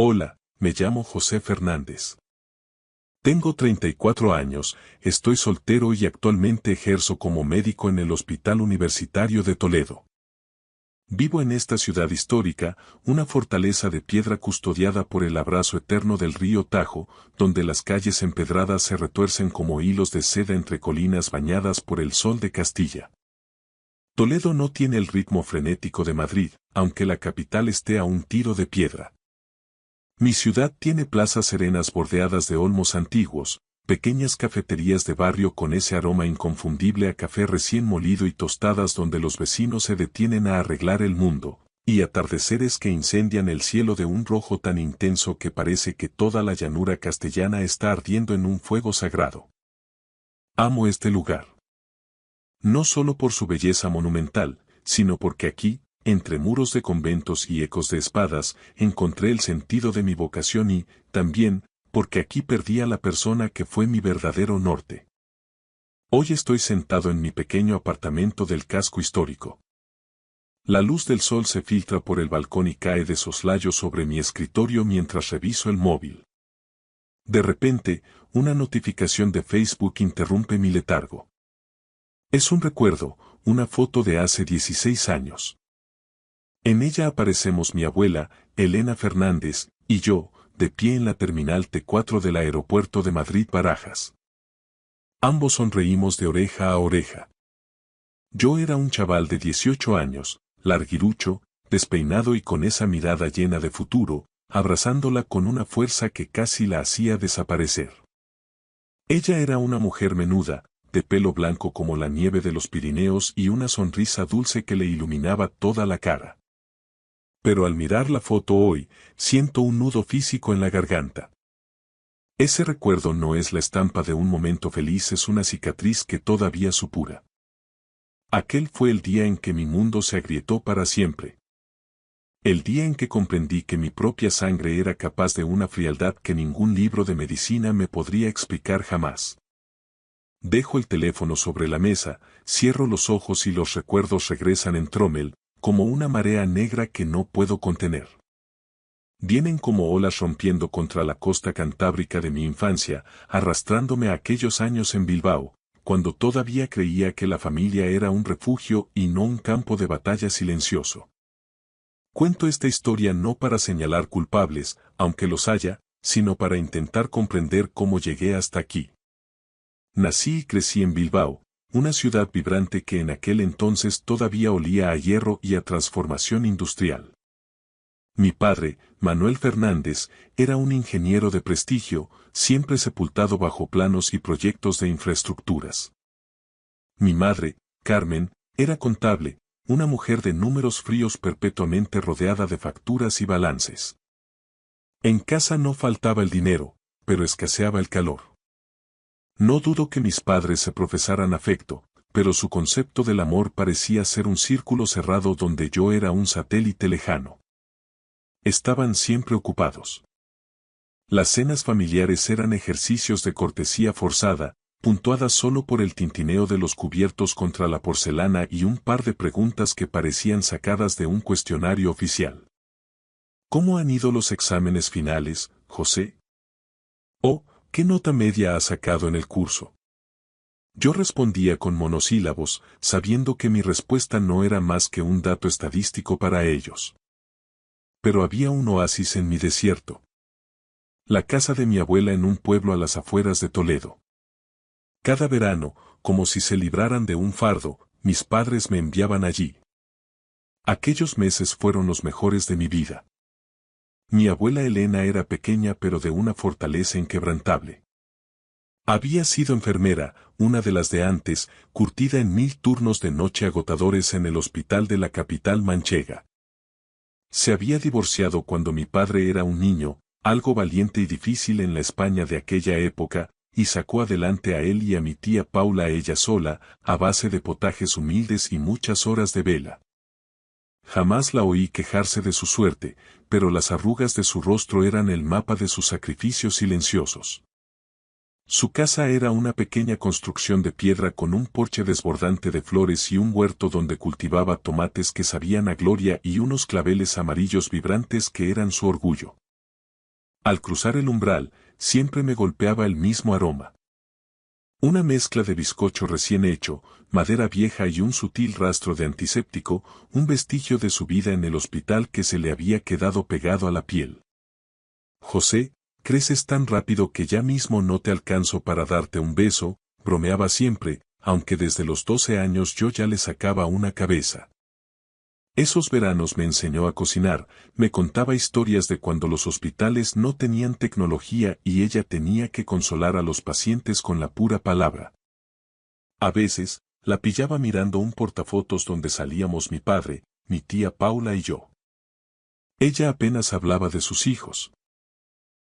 Hola, me llamo José Fernández. Tengo 34 años, estoy soltero y actualmente ejerzo como médico en el Hospital Universitario de Toledo. Vivo en esta ciudad histórica, una fortaleza de piedra custodiada por el abrazo eterno del río Tajo, donde las calles empedradas se retuercen como hilos de seda entre colinas bañadas por el sol de Castilla. Toledo no tiene el ritmo frenético de Madrid, aunque la capital esté a un tiro de piedra. Mi ciudad tiene plazas serenas bordeadas de olmos antiguos, pequeñas cafeterías de barrio con ese aroma inconfundible a café recién molido y tostadas donde los vecinos se detienen a arreglar el mundo, y atardeceres que incendian el cielo de un rojo tan intenso que parece que toda la llanura castellana está ardiendo en un fuego sagrado. Amo este lugar. No solo por su belleza monumental, sino porque aquí, entre muros de conventos y ecos de espadas, encontré el sentido de mi vocación y, también, porque aquí perdí a la persona que fue mi verdadero norte. Hoy estoy sentado en mi pequeño apartamento del casco histórico. La luz del sol se filtra por el balcón y cae de soslayo sobre mi escritorio mientras reviso el móvil. De repente, una notificación de Facebook interrumpe mi letargo. Es un recuerdo, una foto de hace 16 años. En ella aparecemos mi abuela, Elena Fernández, y yo, de pie en la terminal T4 del aeropuerto de Madrid-Barajas. Ambos sonreímos de oreja a oreja. Yo era un chaval de 18 años, larguirucho, despeinado y con esa mirada llena de futuro, abrazándola con una fuerza que casi la hacía desaparecer. Ella era una mujer menuda, de pelo blanco como la nieve de los Pirineos y una sonrisa dulce que le iluminaba toda la cara. Pero al mirar la foto hoy, siento un nudo físico en la garganta. Ese recuerdo no es la estampa de un momento feliz, es una cicatriz que todavía supura. Aquel fue el día en que mi mundo se agrietó para siempre. El día en que comprendí que mi propia sangre era capaz de una frialdad que ningún libro de medicina me podría explicar jamás. Dejo el teléfono sobre la mesa, cierro los ojos y los recuerdos regresan en tromel, como una marea negra que no puedo contener. Vienen como olas rompiendo contra la costa cantábrica de mi infancia, arrastrándome a aquellos años en Bilbao, cuando todavía creía que la familia era un refugio y no un campo de batalla silencioso. Cuento esta historia no para señalar culpables, aunque los haya, sino para intentar comprender cómo llegué hasta aquí. Nací y crecí en Bilbao, una ciudad vibrante que en aquel entonces todavía olía a hierro y a transformación industrial. Mi padre, Manuel Fernández, era un ingeniero de prestigio, siempre sepultado bajo planos y proyectos de infraestructuras. Mi madre, Carmen, era contable, una mujer de números fríos perpetuamente rodeada de facturas y balances. En casa no faltaba el dinero, pero escaseaba el calor. No dudo que mis padres se profesaran afecto, pero su concepto del amor parecía ser un círculo cerrado donde yo era un satélite lejano. Estaban siempre ocupados. Las cenas familiares eran ejercicios de cortesía forzada, puntuadas solo por el tintineo de los cubiertos contra la porcelana y un par de preguntas que parecían sacadas de un cuestionario oficial. ¿Cómo han ido los exámenes finales, José? ¿O qué nota media has sacado en el curso? Yo respondía con monosílabos, sabiendo que mi respuesta no era más que un dato estadístico para ellos. Pero había un oasis en mi desierto. La casa de mi abuela en un pueblo a las afueras de Toledo. Cada verano, como si se libraran de un fardo, mis padres me enviaban allí. Aquellos meses fueron los mejores de mi vida. Mi abuela Elena era pequeña pero de una fortaleza inquebrantable. Había sido enfermera, una de las de antes, curtida en 1000 turnos de noche agotadores en el hospital de la capital manchega. Se había divorciado cuando mi padre era un niño, algo valiente y difícil en la España de aquella época, y sacó adelante a él y a mi tía Paula ella sola, a base de potajes humildes y muchas horas de vela. Jamás la oí quejarse de su suerte, pero las arrugas de su rostro eran el mapa de sus sacrificios silenciosos. Su casa era una pequeña construcción de piedra con un porche desbordante de flores y un huerto donde cultivaba tomates que sabían a gloria y unos claveles amarillos vibrantes que eran su orgullo. Al cruzar el umbral, siempre me golpeaba el mismo aroma. Una mezcla de bizcocho recién hecho, madera vieja y un sutil rastro de antiséptico, un vestigio de su vida en el hospital que se le había quedado pegado a la piel. José, creces tan rápido que ya mismo no te alcanzo para darte un beso, bromeaba siempre, aunque desde los 12 años yo ya le sacaba una cabeza. Esos veranos me enseñó a cocinar, me contaba historias de cuando los hospitales no tenían tecnología y ella tenía que consolar a los pacientes con la pura palabra. A veces, la pillaba mirando un portafotos donde salíamos mi padre, mi tía Paula y yo. Ella apenas hablaba de sus hijos.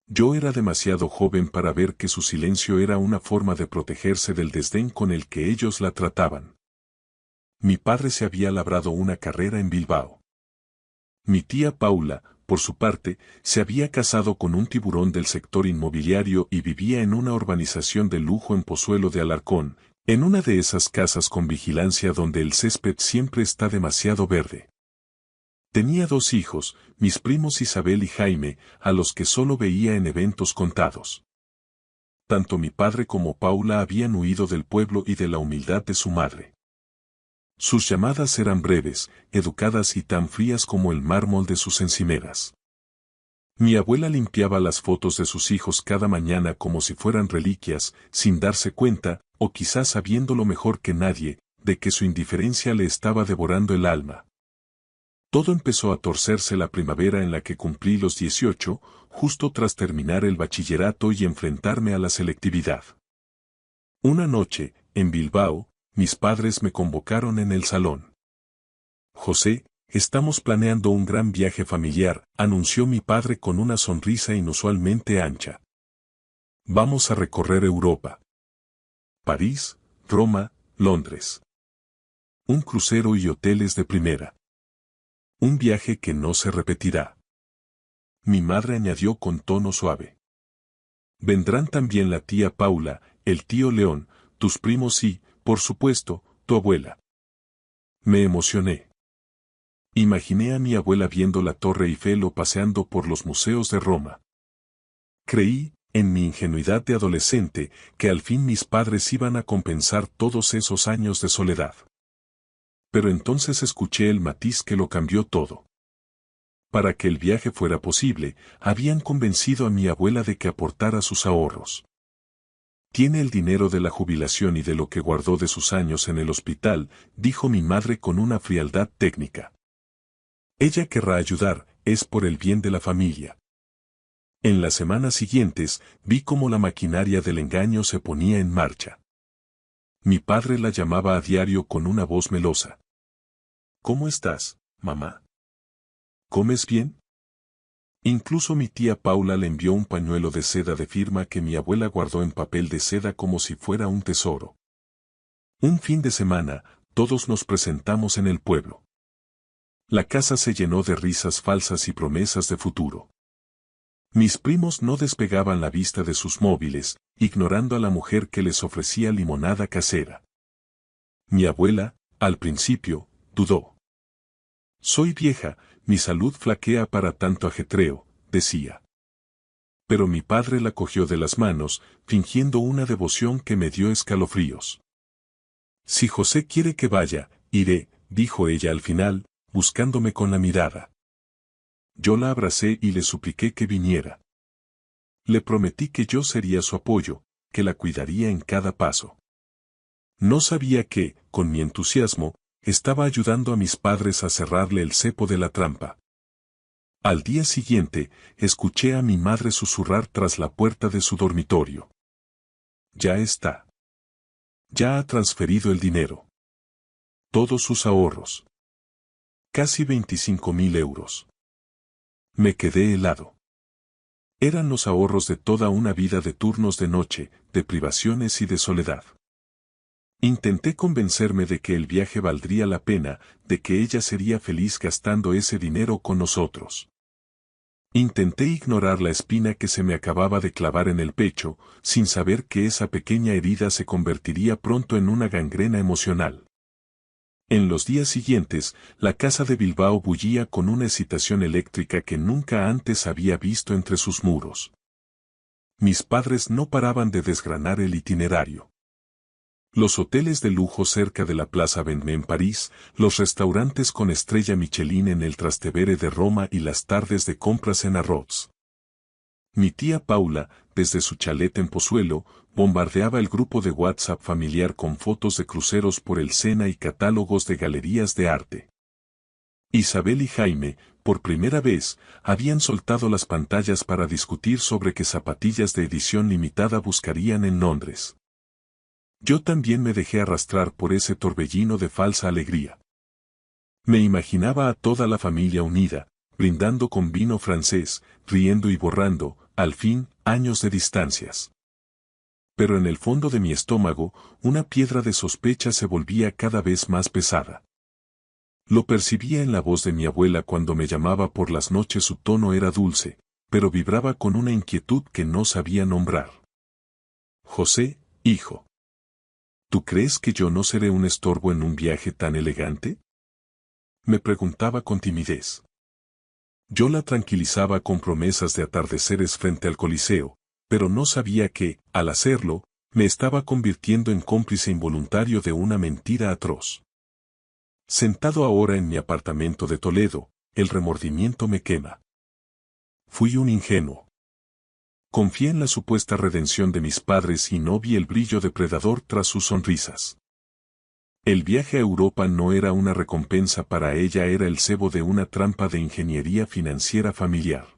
Yo era demasiado joven para ver que su silencio era una forma de protegerse del desdén con el que ellos la trataban. Mi padre se había labrado una carrera en Bilbao. Mi tía Paula, por su parte, se había casado con un tiburón del sector inmobiliario y vivía en una urbanización de lujo en Pozuelo de Alarcón, en una de esas casas con vigilancia donde el césped siempre está demasiado verde. Tenía 2 hijos, mis primos Isabel y Jaime, a los que solo veía en eventos contados. Tanto mi padre como Paula habían huido del pueblo y de la humildad de su madre. Sus llamadas eran breves, educadas y tan frías como el mármol de sus encimeras. Mi abuela limpiaba las fotos de sus hijos cada mañana como si fueran reliquias, sin darse cuenta, o quizás sabiéndolo mejor que nadie, de que su indiferencia le estaba devorando el alma. Todo empezó a torcerse la primavera en la que cumplí los 18, justo tras terminar el bachillerato y enfrentarme a la selectividad. Una noche, en Bilbao, mis padres me convocaron en el salón. José, estamos planeando un gran viaje familiar, anunció mi padre con una sonrisa inusualmente ancha. Vamos a recorrer Europa. París, Roma, Londres. Un crucero y hoteles de primera. Un viaje que no se repetirá. Mi madre añadió con tono suave. Vendrán también la tía Paula, el tío León, tus primos y, por supuesto, tu abuela. Me emocioné. Imaginé a mi abuela viendo la Torre Eiffel o paseando por los museos de Roma. Creí, en mi ingenuidad de adolescente, que al fin mis padres iban a compensar todos esos años de soledad. Pero entonces escuché el matiz que lo cambió todo. Para que el viaje fuera posible, habían convencido a mi abuela de que aportara sus ahorros. Tiene el dinero de la jubilación y de lo que guardó de sus años en el hospital, dijo mi madre con una frialdad técnica. Ella querrá ayudar, es por el bien de la familia. En las semanas siguientes, vi cómo la maquinaria del engaño se ponía en marcha. Mi padre la llamaba a diario con una voz melosa. ¿Cómo estás, mamá? ¿Comes bien? Incluso mi tía Paula le envió un pañuelo de seda de firma que mi abuela guardó en papel de seda como si fuera un tesoro. Un fin de semana, todos nos presentamos en el pueblo. La casa se llenó de risas falsas y promesas de futuro. Mis primos no despegaban la vista de sus móviles, ignorando a la mujer que les ofrecía limonada casera. Mi abuela, al principio, dudó. Soy vieja, mi salud flaquea para tanto ajetreo, decía. Pero mi padre la cogió de las manos, fingiendo una devoción que me dio escalofríos. Si José quiere que vaya, iré, dijo ella al final, buscándome con la mirada. Yo la abracé y le supliqué que viniera. Le prometí que yo sería su apoyo, que la cuidaría en cada paso. No sabía que, con mi entusiasmo, estaba ayudando a mis padres a cerrarle el cepo de la trampa. Al día siguiente, escuché a mi madre susurrar tras la puerta de su dormitorio. Ya está. Ya ha transferido el dinero. Todos sus ahorros. Casi 25.000 euros. Me quedé helado. Eran los ahorros de toda una vida de turnos de noche, de privaciones y de soledad. Intenté convencerme de que el viaje valdría la pena, de que ella sería feliz gastando ese dinero con nosotros. Intenté ignorar la espina que se me acababa de clavar en el pecho, sin saber que esa pequeña herida se convertiría pronto en una gangrena emocional. En los días siguientes, la casa de Bilbao bullía con una excitación eléctrica que nunca antes había visto entre sus muros. Mis padres no paraban de desgranar el itinerario. Los hoteles de lujo cerca de la Plaza Vendôme en París, los restaurantes con estrella Michelin en el Trastevere de Roma y las tardes de compras en Arroz. Mi tía Paula, desde su chalet en Pozuelo, bombardeaba el grupo de WhatsApp familiar con fotos de cruceros por el Sena y catálogos de galerías de arte. Isabel y Jaime, por primera vez, habían soltado las pantallas para discutir sobre qué zapatillas de edición limitada buscarían en Londres. Yo también me dejé arrastrar por ese torbellino de falsa alegría. Me imaginaba a toda la familia unida, brindando con vino francés, riendo y borrando, al fin, años de distancias. Pero en el fondo de mi estómago, una piedra de sospecha se volvía cada vez más pesada. Lo percibía en la voz de mi abuela cuando me llamaba por las noches. Su tono era dulce, pero vibraba con una inquietud que no sabía nombrar. José, hijo. ¿Tú crees que yo no seré un estorbo en un viaje tan elegante? Me preguntaba con timidez. Yo la tranquilizaba con promesas de atardeceres frente al Coliseo, pero no sabía que, al hacerlo, me estaba convirtiendo en cómplice involuntario de una mentira atroz. Sentado ahora en mi apartamento de Toledo, el remordimiento me quema. Fui un ingenuo. Confié en la supuesta redención de mis padres y no vi el brillo depredador tras sus sonrisas. El viaje a Europa no era una recompensa para ella, era el cebo de una trampa de ingeniería financiera familiar.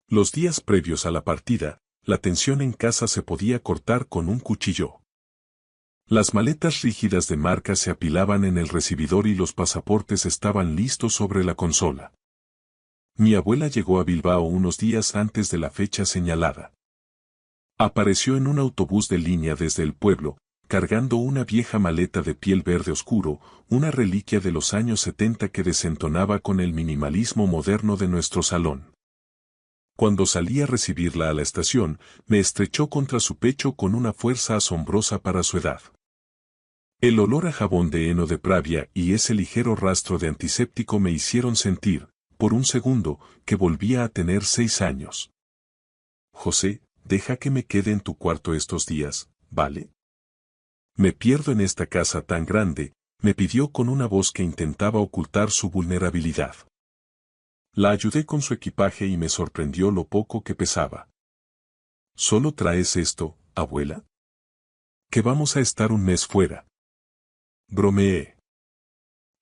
Los días previos a la partida, la tensión en casa se podía cortar con un cuchillo. Las maletas rígidas de marca se apilaban en el recibidor y los pasaportes estaban listos sobre la consola. Mi abuela llegó a Bilbao unos días antes de la fecha señalada. Apareció en un autobús de línea desde el pueblo, cargando una vieja maleta de piel verde oscuro, una reliquia de los años 70 que desentonaba con el minimalismo moderno de nuestro salón. Cuando salí a recibirla a la estación, me estrechó contra su pecho con una fuerza asombrosa para su edad. El olor a jabón de heno de Pravia y ese ligero rastro de antiséptico me hicieron sentir, por un segundo, que volvía a tener 6 años. José, deja que me quede en tu cuarto estos días, ¿vale? Me pierdo en esta casa tan grande, me pidió con una voz que intentaba ocultar su vulnerabilidad. La ayudé con su equipaje y me sorprendió lo poco que pesaba. ¿Solo traes esto, abuela? Que vamos a estar un mes fuera. Bromeé.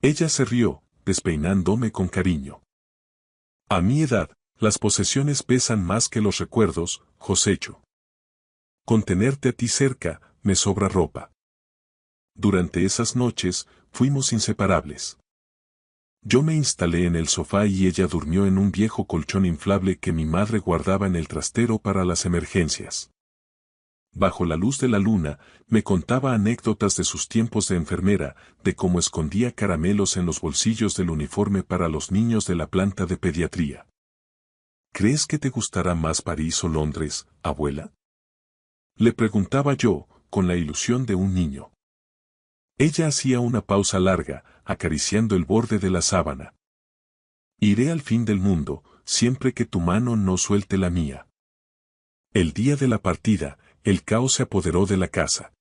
Ella se rió, despeinándome con cariño. A mi edad, las posesiones pesan más que los recuerdos, Josecho. Con tenerte a ti cerca, me sobra ropa. Durante esas noches, fuimos inseparables. Yo me instalé en el sofá y ella durmió en un viejo colchón inflable que mi madre guardaba en el trastero para las emergencias. Bajo la luz de la luna, me contaba anécdotas de sus tiempos de enfermera, de cómo escondía caramelos en los bolsillos del uniforme para los niños de la planta de pediatría. ¿Crees que te gustará más París o Londres, abuela? Le preguntaba yo, con la ilusión de un niño. Ella hacía una pausa larga, acariciando el borde de la sábana. Iré al fin del mundo, siempre que tu mano no suelte la mía. El día de la partida, el caos se apoderó de la casa.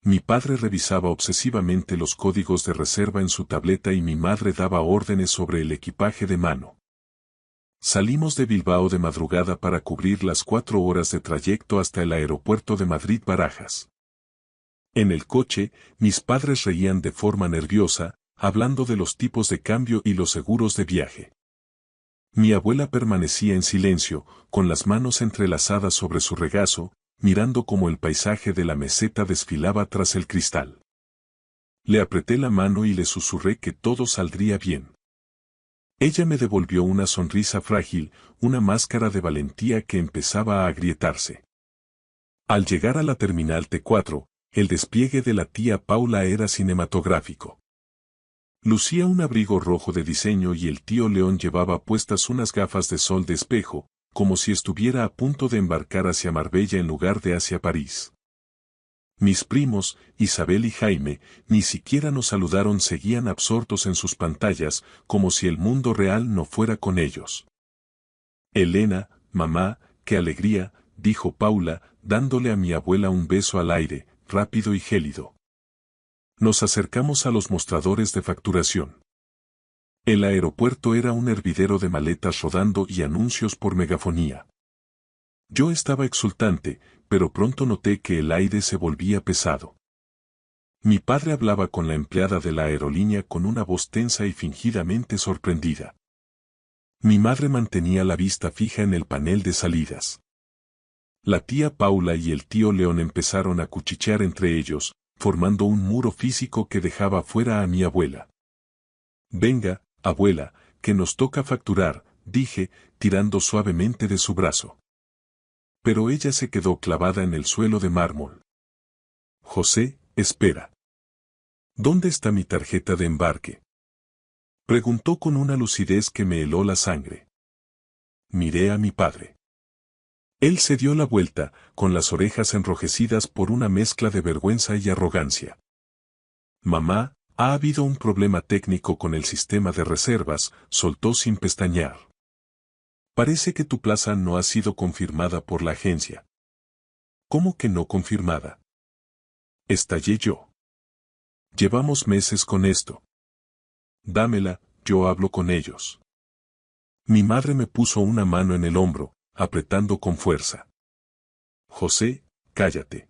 Mi padre revisaba obsesivamente los códigos de reserva en su tableta y mi madre daba órdenes sobre el equipaje de mano. Salimos de Bilbao de madrugada para cubrir las 4 horas de trayecto hasta el aeropuerto de Madrid-Barajas. En el coche, mis padres reían de forma nerviosa, hablando de los tipos de cambio y los seguros de viaje. Mi abuela permanecía en silencio, con las manos entrelazadas sobre su regazo, mirando cómo el paisaje de la meseta desfilaba tras el cristal. Le apreté la mano y le susurré que todo saldría bien. Ella me devolvió una sonrisa frágil, una máscara de valentía que empezaba a agrietarse. Al llegar a la terminal T4, el despliegue de la tía Paula era cinematográfico. Lucía un abrigo rojo de diseño y el tío León llevaba puestas unas gafas de sol de espejo, como si estuviera a punto de embarcar hacia Marbella en lugar de hacia París. Mis primos, Isabel y Jaime, ni siquiera nos saludaron, seguían absortos en sus pantallas, como si el mundo real no fuera con ellos. Elena, mamá, qué alegría, dijo Paula, dándole a mi abuela un beso al aire, rápido y gélido. Nos acercamos a los mostradores de facturación. El aeropuerto era un hervidero de maletas rodando y anuncios por megafonía. Yo estaba exultante, pero pronto noté que el aire se volvía pesado. Mi padre hablaba con la empleada de la aerolínea con una voz tensa y fingidamente sorprendida. Mi madre mantenía la vista fija en el panel de salidas. La tía Paula y el tío León empezaron a cuchichear entre ellos, formando un muro físico que dejaba fuera a mi abuela. Venga, abuela, que nos toca facturar, dije, tirando suavemente de su brazo. Pero ella se quedó clavada en el suelo de mármol. José, espera. ¿Dónde está mi tarjeta de embarque? Preguntó con una lucidez que me heló la sangre. Miré a mi padre. Él se dio la vuelta, con las orejas enrojecidas por una mezcla de vergüenza y arrogancia. Mamá, ha habido un problema técnico con el sistema de reservas, soltó sin pestañear. Parece que tu plaza no ha sido confirmada por la agencia. ¿Cómo que no confirmada? Estallé yo. Llevamos meses con esto. Dámela, yo hablo con ellos. Mi madre me puso una mano en el hombro, apretando con fuerza. José, cállate.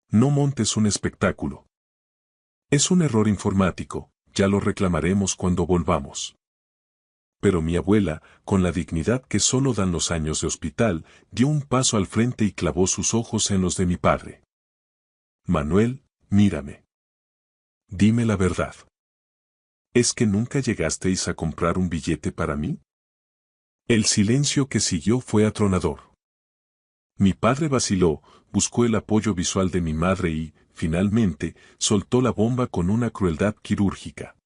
No montes un espectáculo. Es un error informático, ya lo reclamaremos cuando volvamos. Pero mi abuela, con la dignidad que solo dan los años de hospital, dio un paso al frente y clavó sus ojos en los de mi padre. Manuel, mírame. Dime la verdad. ¿Es que nunca llegasteis a comprar un billete para mí? El silencio que siguió fue atronador. Mi padre vaciló, buscó el apoyo visual de mi madre y, finalmente, soltó la bomba con una crueldad quirúrgica.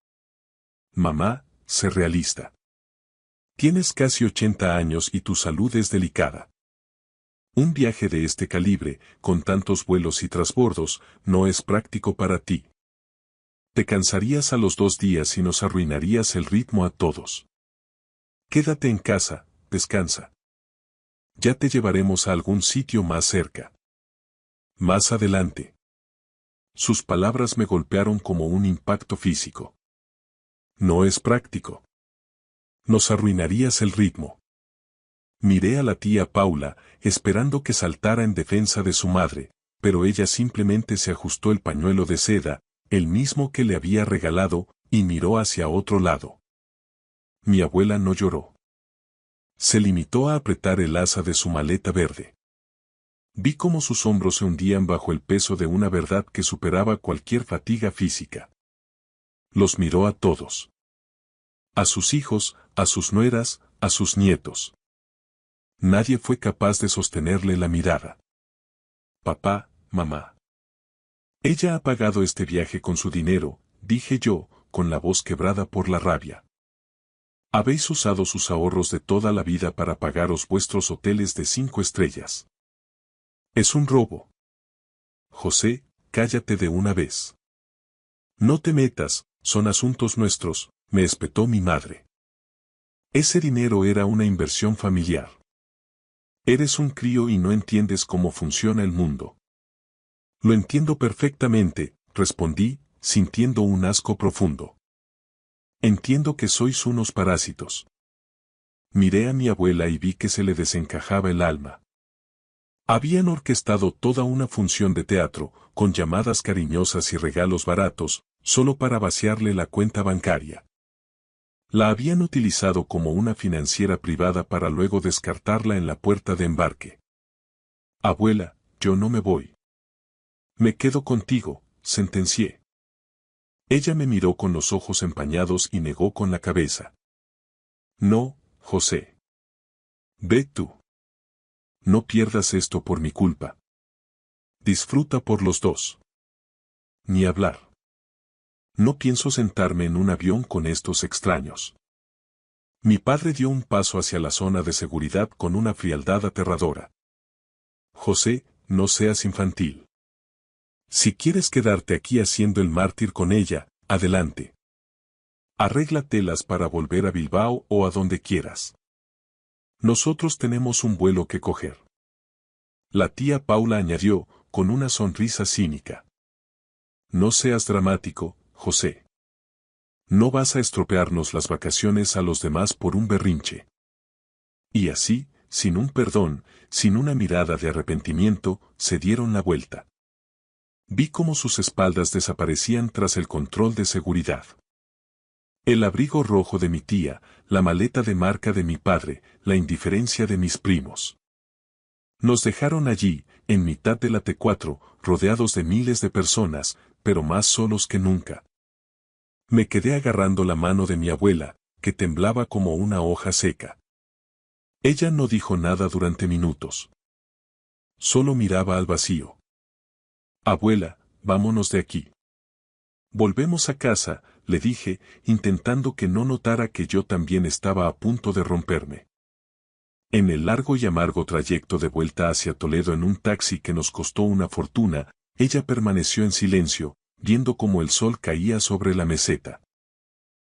Mamá, sé realista. Tienes casi 80 años y tu salud es delicada. Un viaje de este calibre, con tantos vuelos y trasbordos, no es práctico para ti. Te cansarías a los 2 días y nos arruinarías el ritmo a todos. Quédate en casa, descansa. Ya te llevaremos a algún sitio más cerca. Más adelante. Sus palabras me golpearon como un impacto físico. No es práctico. Nos arruinarías el ritmo. Miré a la tía Paula, esperando que saltara en defensa de su madre, pero ella simplemente se ajustó el pañuelo de seda, el mismo que le había regalado, y miró hacia otro lado. Mi abuela no lloró. Se limitó a apretar el asa de su maleta verde. Vi cómo sus hombros se hundían bajo el peso de una verdad que superaba cualquier fatiga física. Los miró a todos. A sus hijos, a sus nueras, a sus nietos. Nadie fue capaz de sostenerle la mirada. Papá, mamá. Ella ha pagado este viaje con su dinero, dije yo, con la voz quebrada por la rabia. Habéis usado sus ahorros de toda la vida para pagaros vuestros hoteles de 5 estrellas. Es un robo. José, cállate de una vez. No te metas, son asuntos nuestros, me espetó mi madre. Ese dinero era una inversión familiar. Eres un crío y no entiendes cómo funciona el mundo. Lo entiendo perfectamente, respondí, sintiendo un asco profundo. Entiendo que sois unos parásitos. Miré a mi abuela y vi que se le desencajaba el alma. Habían orquestado toda una función de teatro, con llamadas cariñosas y regalos baratos, solo para vaciarle la cuenta bancaria. La habían utilizado como una financiera privada para luego descartarla en la puerta de embarque. Abuela, yo no me voy. Me quedo contigo, sentencié. Ella me miró con los ojos empañados y negó con la cabeza. No, José. Ve tú. No pierdas esto por mi culpa. Disfruta por los dos. Ni hablar. No pienso sentarme en un avión con estos extraños. Mi padre dio un paso hacia la zona de seguridad con una frialdad aterradora. José, no seas infantil. Si quieres quedarte aquí haciendo el mártir con ella, adelante. Arréglatelas para volver a Bilbao o a donde quieras. Nosotros tenemos un vuelo que coger. La tía Paula añadió, con una sonrisa cínica. No seas dramático, José. No vas a estropearnos las vacaciones a los demás por un berrinche. Y así, sin un perdón, sin una mirada de arrepentimiento, se dieron la vuelta. Vi cómo sus espaldas desaparecían tras el control de seguridad. El abrigo rojo de mi tía, la maleta de marca de mi padre, la indiferencia de mis primos. Nos dejaron allí, en mitad de la T4, rodeados de miles de personas, pero más solos que nunca. Me quedé agarrando la mano de mi abuela, que temblaba como una hoja seca. Ella no dijo nada durante minutos. Solo miraba al vacío. Abuela, vámonos de aquí. Volvemos a casa, le dije, intentando que no notara que yo también estaba a punto de romperme. En el largo y amargo trayecto de vuelta hacia Toledo en un taxi que nos costó una fortuna, ella permaneció en silencio, viendo cómo el sol caía sobre la meseta.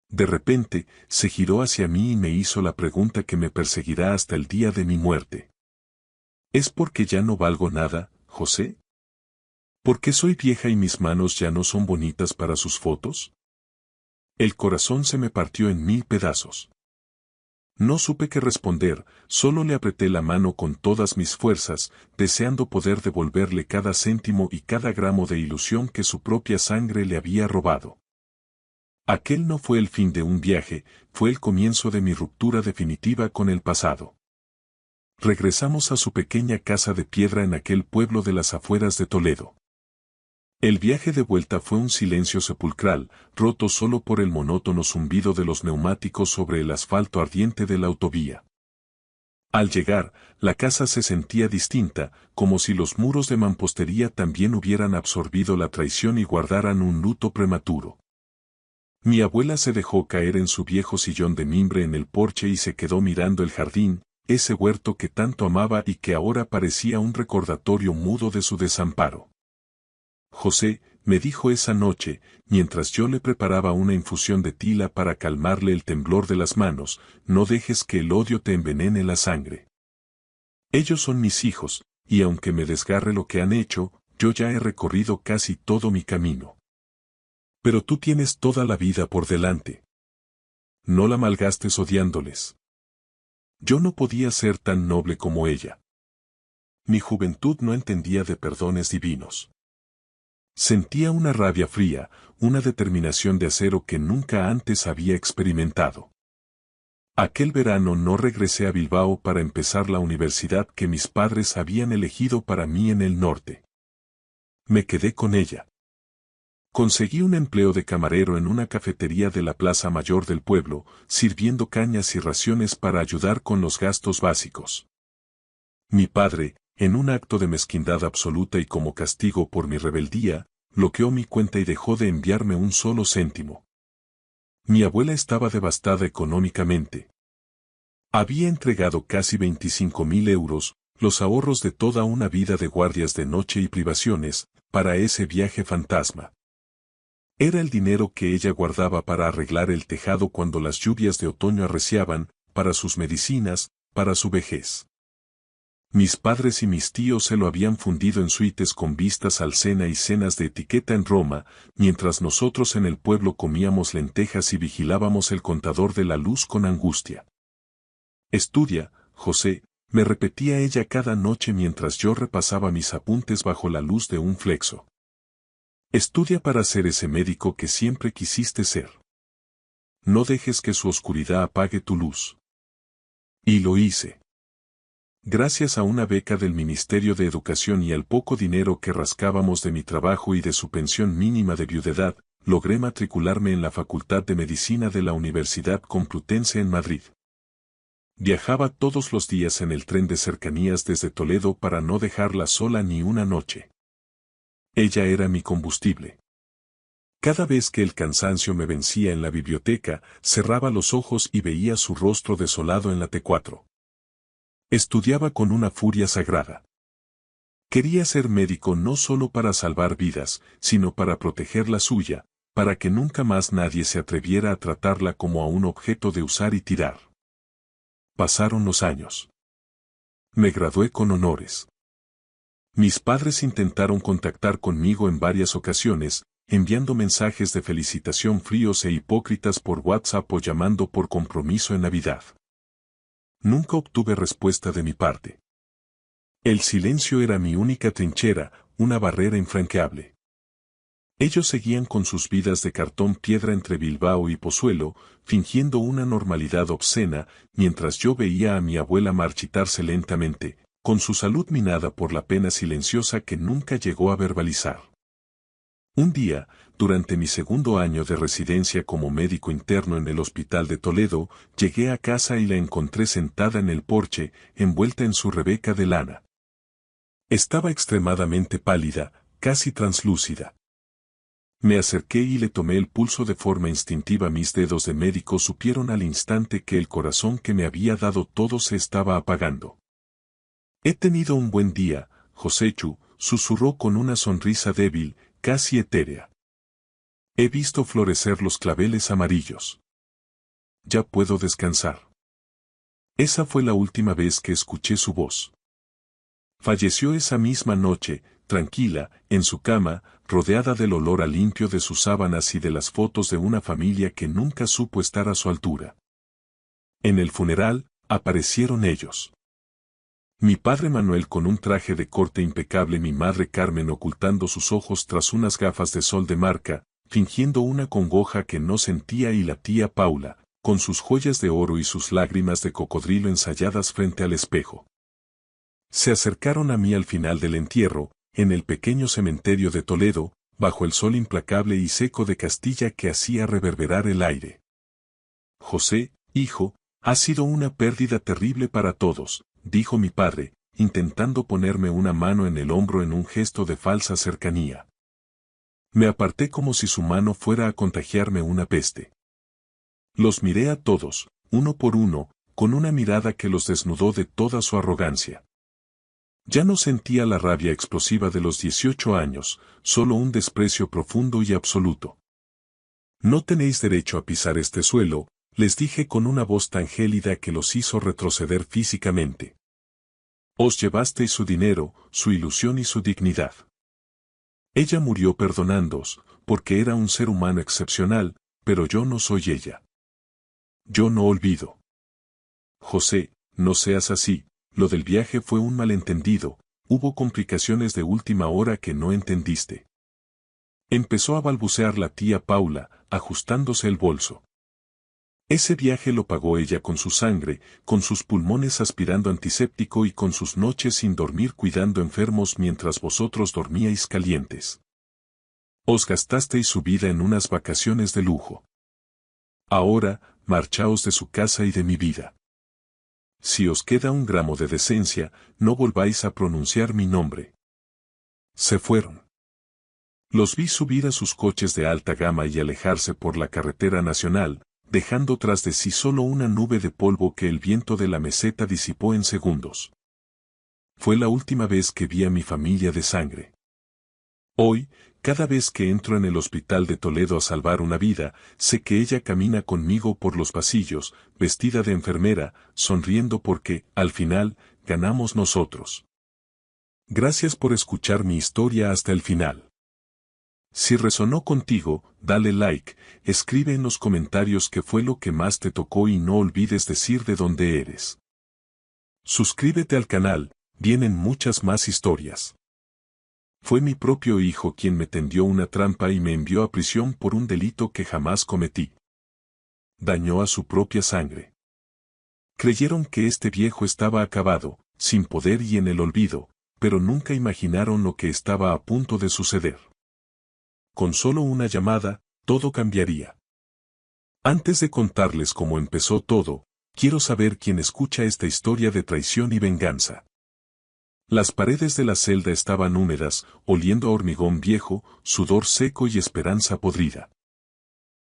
De repente, se giró hacia mí y me hizo la pregunta que me perseguirá hasta el día de mi muerte. ¿Es porque ya no valgo nada, José? ¿Porque soy vieja y mis manos ya no son bonitas para sus fotos? El corazón se me partió en 1000 pedazos. No supe qué responder, solo le apreté la mano con todas mis fuerzas, deseando poder devolverle cada céntimo y cada gramo de ilusión que su propia sangre le había robado. Aquel no fue el fin de un viaje, fue el comienzo de mi ruptura definitiva con el pasado. Regresamos a su pequeña casa de piedra en aquel pueblo de las afueras de Toledo. El viaje de vuelta fue un silencio sepulcral, roto solo por el monótono zumbido de los neumáticos sobre el asfalto ardiente de la autovía. Al llegar, la casa se sentía distinta, como si los muros de mampostería también hubieran absorbido la traición y guardaran un luto prematuro. Mi abuela se dejó caer en su viejo sillón de mimbre en el porche y se quedó mirando el jardín, ese huerto que tanto amaba y que ahora parecía un recordatorio mudo de su desamparo. José, me dijo esa noche, mientras yo le preparaba una infusión de tila para calmarle el temblor de las manos, no dejes que el odio te envenene la sangre. Ellos son mis hijos, y aunque me desgarre lo que han hecho, yo ya he recorrido casi todo mi camino. Pero tú tienes toda la vida por delante. No la malgastes odiándoles. Yo no podía ser tan noble como ella. Mi juventud no entendía de perdones divinos. Sentía una rabia fría, una determinación de acero que nunca antes había experimentado. Aquel verano no regresé a Bilbao para empezar la universidad que mis padres habían elegido para mí en el norte. Me quedé con ella. Conseguí un empleo de camarero en una cafetería de la Plaza Mayor del pueblo, sirviendo cañas y raciones para ayudar con los gastos básicos. Mi padre, en un acto de mezquindad absoluta y como castigo por mi rebeldía, bloqueó mi cuenta y dejó de enviarme un solo céntimo. Mi abuela estaba devastada económicamente. Había entregado casi 25.000 euros, los ahorros de toda una vida de guardias de noche y privaciones, para ese viaje fantasma. Era el dinero que ella guardaba para arreglar el tejado cuando las lluvias de otoño arreciaban, para sus medicinas, para su vejez. Mis padres y mis tíos se lo habían fundido en suites con vistas al Sena y cenas de etiqueta en Roma, mientras nosotros en el pueblo comíamos lentejas y vigilábamos el contador de la luz con angustia. Estudia, José, me repetía ella cada noche mientras yo repasaba mis apuntes bajo la luz de un flexo. Estudia para ser ese médico que siempre quisiste ser. No dejes que su oscuridad apague tu luz. Y lo hice. Gracias a una beca del Ministerio de Educación y al poco dinero que rascábamos de mi trabajo y de su pensión mínima de viudedad, logré matricularme en la Facultad de Medicina de la Universidad Complutense en Madrid. Viajaba todos los días en el tren de cercanías desde Toledo para no dejarla sola ni una noche. Ella era mi combustible. Cada vez que el cansancio me vencía en la biblioteca, cerraba los ojos y veía su rostro desolado en la T4. Estudiaba con una furia sagrada. Quería ser médico no solo para salvar vidas, sino para proteger la suya, para que nunca más nadie se atreviera a tratarla como a un objeto de usar y tirar. Pasaron los años. Me gradué con honores. Mis padres intentaron contactar conmigo en varias ocasiones, enviando mensajes de felicitación fríos e hipócritas por WhatsApp o llamando por compromiso en Navidad. Nunca obtuve respuesta de mi parte. El silencio era mi única trinchera, una barrera infranqueable. Ellos seguían con sus vidas de cartón piedra entre Bilbao y Pozuelo, fingiendo una normalidad obscena, mientras yo veía a mi abuela marchitarse lentamente, con su salud minada por la pena silenciosa que nunca llegó a verbalizar. Un día, durante mi segundo año de residencia como médico interno en el Hospital de Toledo, llegué a casa y la encontré sentada en el porche, envuelta en su rebeca de lana. Estaba extremadamente pálida, casi translúcida. Me acerqué y le tomé el pulso de forma instintiva. Mis dedos de médico supieron al instante que el corazón que me había dado todo se estaba apagando. He tenido un buen día, Josechu, susurró con una sonrisa débil, casi etérea. He visto florecer los claveles amarillos. Ya puedo descansar. Esa fue la última vez que escuché su voz. Falleció esa misma noche, tranquila, en su cama, rodeada del olor a limpio de sus sábanas y de las fotos de una familia que nunca supo estar a su altura. En el funeral, aparecieron ellos. Mi padre Manuel con un traje de corte impecable, mi madre Carmen ocultando sus ojos tras unas gafas de sol de marca, fingiendo una congoja que no sentía, y la tía Paula, con sus joyas de oro y sus lágrimas de cocodrilo ensayadas frente al espejo. Se acercaron a mí al final del entierro, en el pequeño cementerio de Toledo, bajo el sol implacable y seco de Castilla que hacía reverberar el aire. José, hijo, ha sido una pérdida terrible para todos, dijo mi padre, intentando ponerme una mano en el hombro en un gesto de falsa cercanía. Me aparté como si su mano fuera a contagiarme una peste. Los miré a todos, uno por uno, con una mirada que los desnudó de toda su arrogancia. Ya no sentía la rabia explosiva de los 18 años, solo un desprecio profundo y absoluto. No tenéis derecho a pisar este suelo, les dije con una voz tan gélida que los hizo retroceder físicamente. Os llevasteis su dinero, su ilusión y su dignidad. Ella murió perdonándoos, porque era un ser humano excepcional, pero yo no soy ella. Yo no olvido. José, no seas así. Lo del viaje fue un malentendido, hubo complicaciones de última hora que no entendiste. Empezó a balbucear la tía Paula, ajustándose el bolso. Ese viaje lo pagó ella con su sangre, con sus pulmones aspirando antiséptico y con sus noches sin dormir cuidando enfermos mientras vosotros dormíais calientes. Os gastasteis su vida en unas vacaciones de lujo. Ahora, marchaos de su casa y de mi vida. Si os queda un gramo de decencia, no volváis a pronunciar mi nombre. Se fueron. Los vi subir a sus coches de alta gama y alejarse por la carretera nacional, dejando tras de sí solo una nube de polvo que el viento de la meseta disipó en segundos. Fue la última vez que vi a mi familia de sangre. Hoy, cada vez que entro en el Hospital de Toledo a salvar una vida, sé que ella camina conmigo por los pasillos, vestida de enfermera, sonriendo porque, al final, ganamos nosotros. Gracias por escuchar mi historia hasta el final. Si resonó contigo, dale like, escribe en los comentarios qué fue lo que más te tocó y no olvides decir de dónde eres. Suscríbete al canal, vienen muchas más historias. Fue mi propio hijo quien me tendió una trampa y me envió a prisión por un delito que jamás cometí. Dañó a su propia sangre. Creyeron que este viejo estaba acabado, sin poder y en el olvido, pero nunca imaginaron lo que estaba a punto de suceder. Con solo una llamada, todo cambiaría. Antes de contarles cómo empezó todo, quiero saber quién escucha esta historia de traición y venganza. Las paredes de la celda estaban húmedas, oliendo a hormigón viejo, sudor seco y esperanza podrida.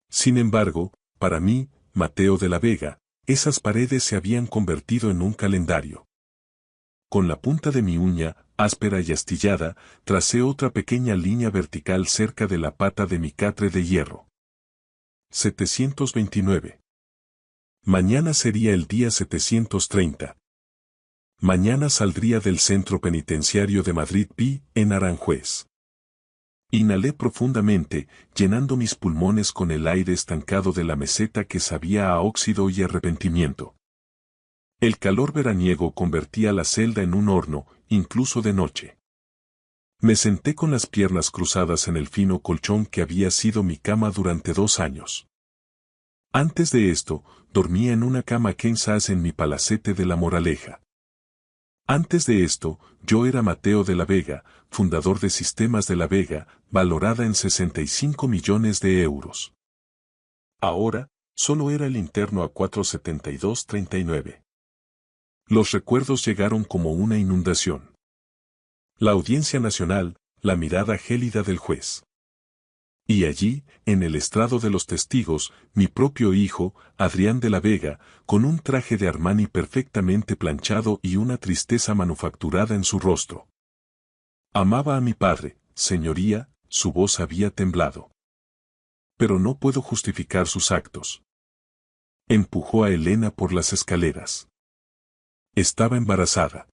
Sin embargo, para mí, Mateo de la Vega, esas paredes se habían convertido en un calendario. con la punta de mi uña, áspera y astillada, tracé otra pequeña línea vertical cerca de la pata de mi catre de hierro. 729. Mañana sería el día 730. Mañana saldría del centro penitenciario de Madrid P. en Aranjuez. Inhalé profundamente, llenando mis pulmones con el aire estancado de la meseta que sabía a óxido y arrepentimiento. El calor veraniego convertía la celda en un horno, incluso de noche. Me senté con las piernas cruzadas en el fino colchón que había sido mi cama durante 2 años. Antes de esto, dormía en una cama king size en mi palacete de La Moraleja. Antes de esto, yo era Mateo de la Vega, fundador de Sistemas de la Vega, valorada en 65 millones de euros. Ahora, solo era el interno a 47239. Los recuerdos llegaron como una inundación. La Audiencia Nacional, la mirada gélida del juez. Y allí, en el estrado de los testigos, mi propio hijo, Adrián de la Vega, con un traje de Armani perfectamente planchado y una tristeza manufacturada en su rostro. Amaba a mi padre, señoría, su voz había temblado. Pero no puedo justificar sus actos. Empujó a Elena por las escaleras. Estaba embarazada.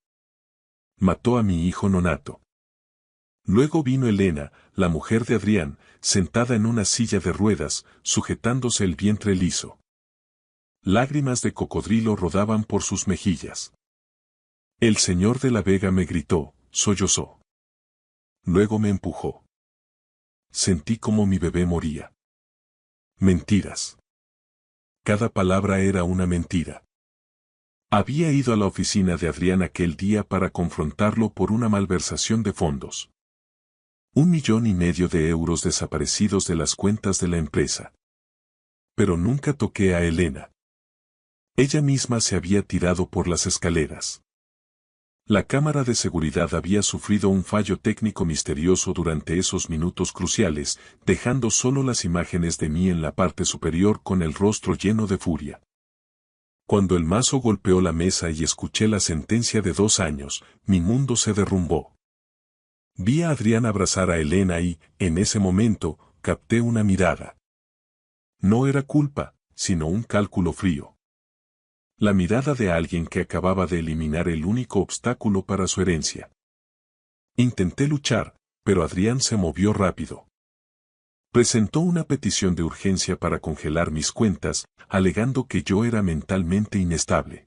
Mató a mi hijo nonato. Luego vino Elena, la mujer de Adrián, sentada en una silla de ruedas, sujetándose el vientre liso. Lágrimas de cocodrilo rodaban por sus mejillas. El señor de la Vega me gritó, sollozó. Luego me empujó. Sentí como mi bebé moría. Mentiras. Cada palabra era una mentira. Había ido a la oficina de Adrián aquel día para confrontarlo por una malversación de fondos. 1,5 millones de euros desaparecidos de las cuentas de la empresa. Pero nunca toqué a Elena. Ella misma se había tirado por las escaleras. La cámara de seguridad había sufrido un fallo técnico misterioso durante esos minutos cruciales, dejando solo las imágenes de mí en la parte superior con el rostro lleno de furia. Cuando el mazo golpeó la mesa y escuché la sentencia de 2 años, mi mundo se derrumbó. Vi a Adrián abrazar a Elena y, en ese momento, capté una mirada. No era culpa, sino un cálculo frío. La mirada de alguien que acababa de eliminar el único obstáculo para su herencia. Intenté luchar, pero Adrián se movió rápido. Presentó una petición de urgencia para congelar mis cuentas, alegando que yo era mentalmente inestable.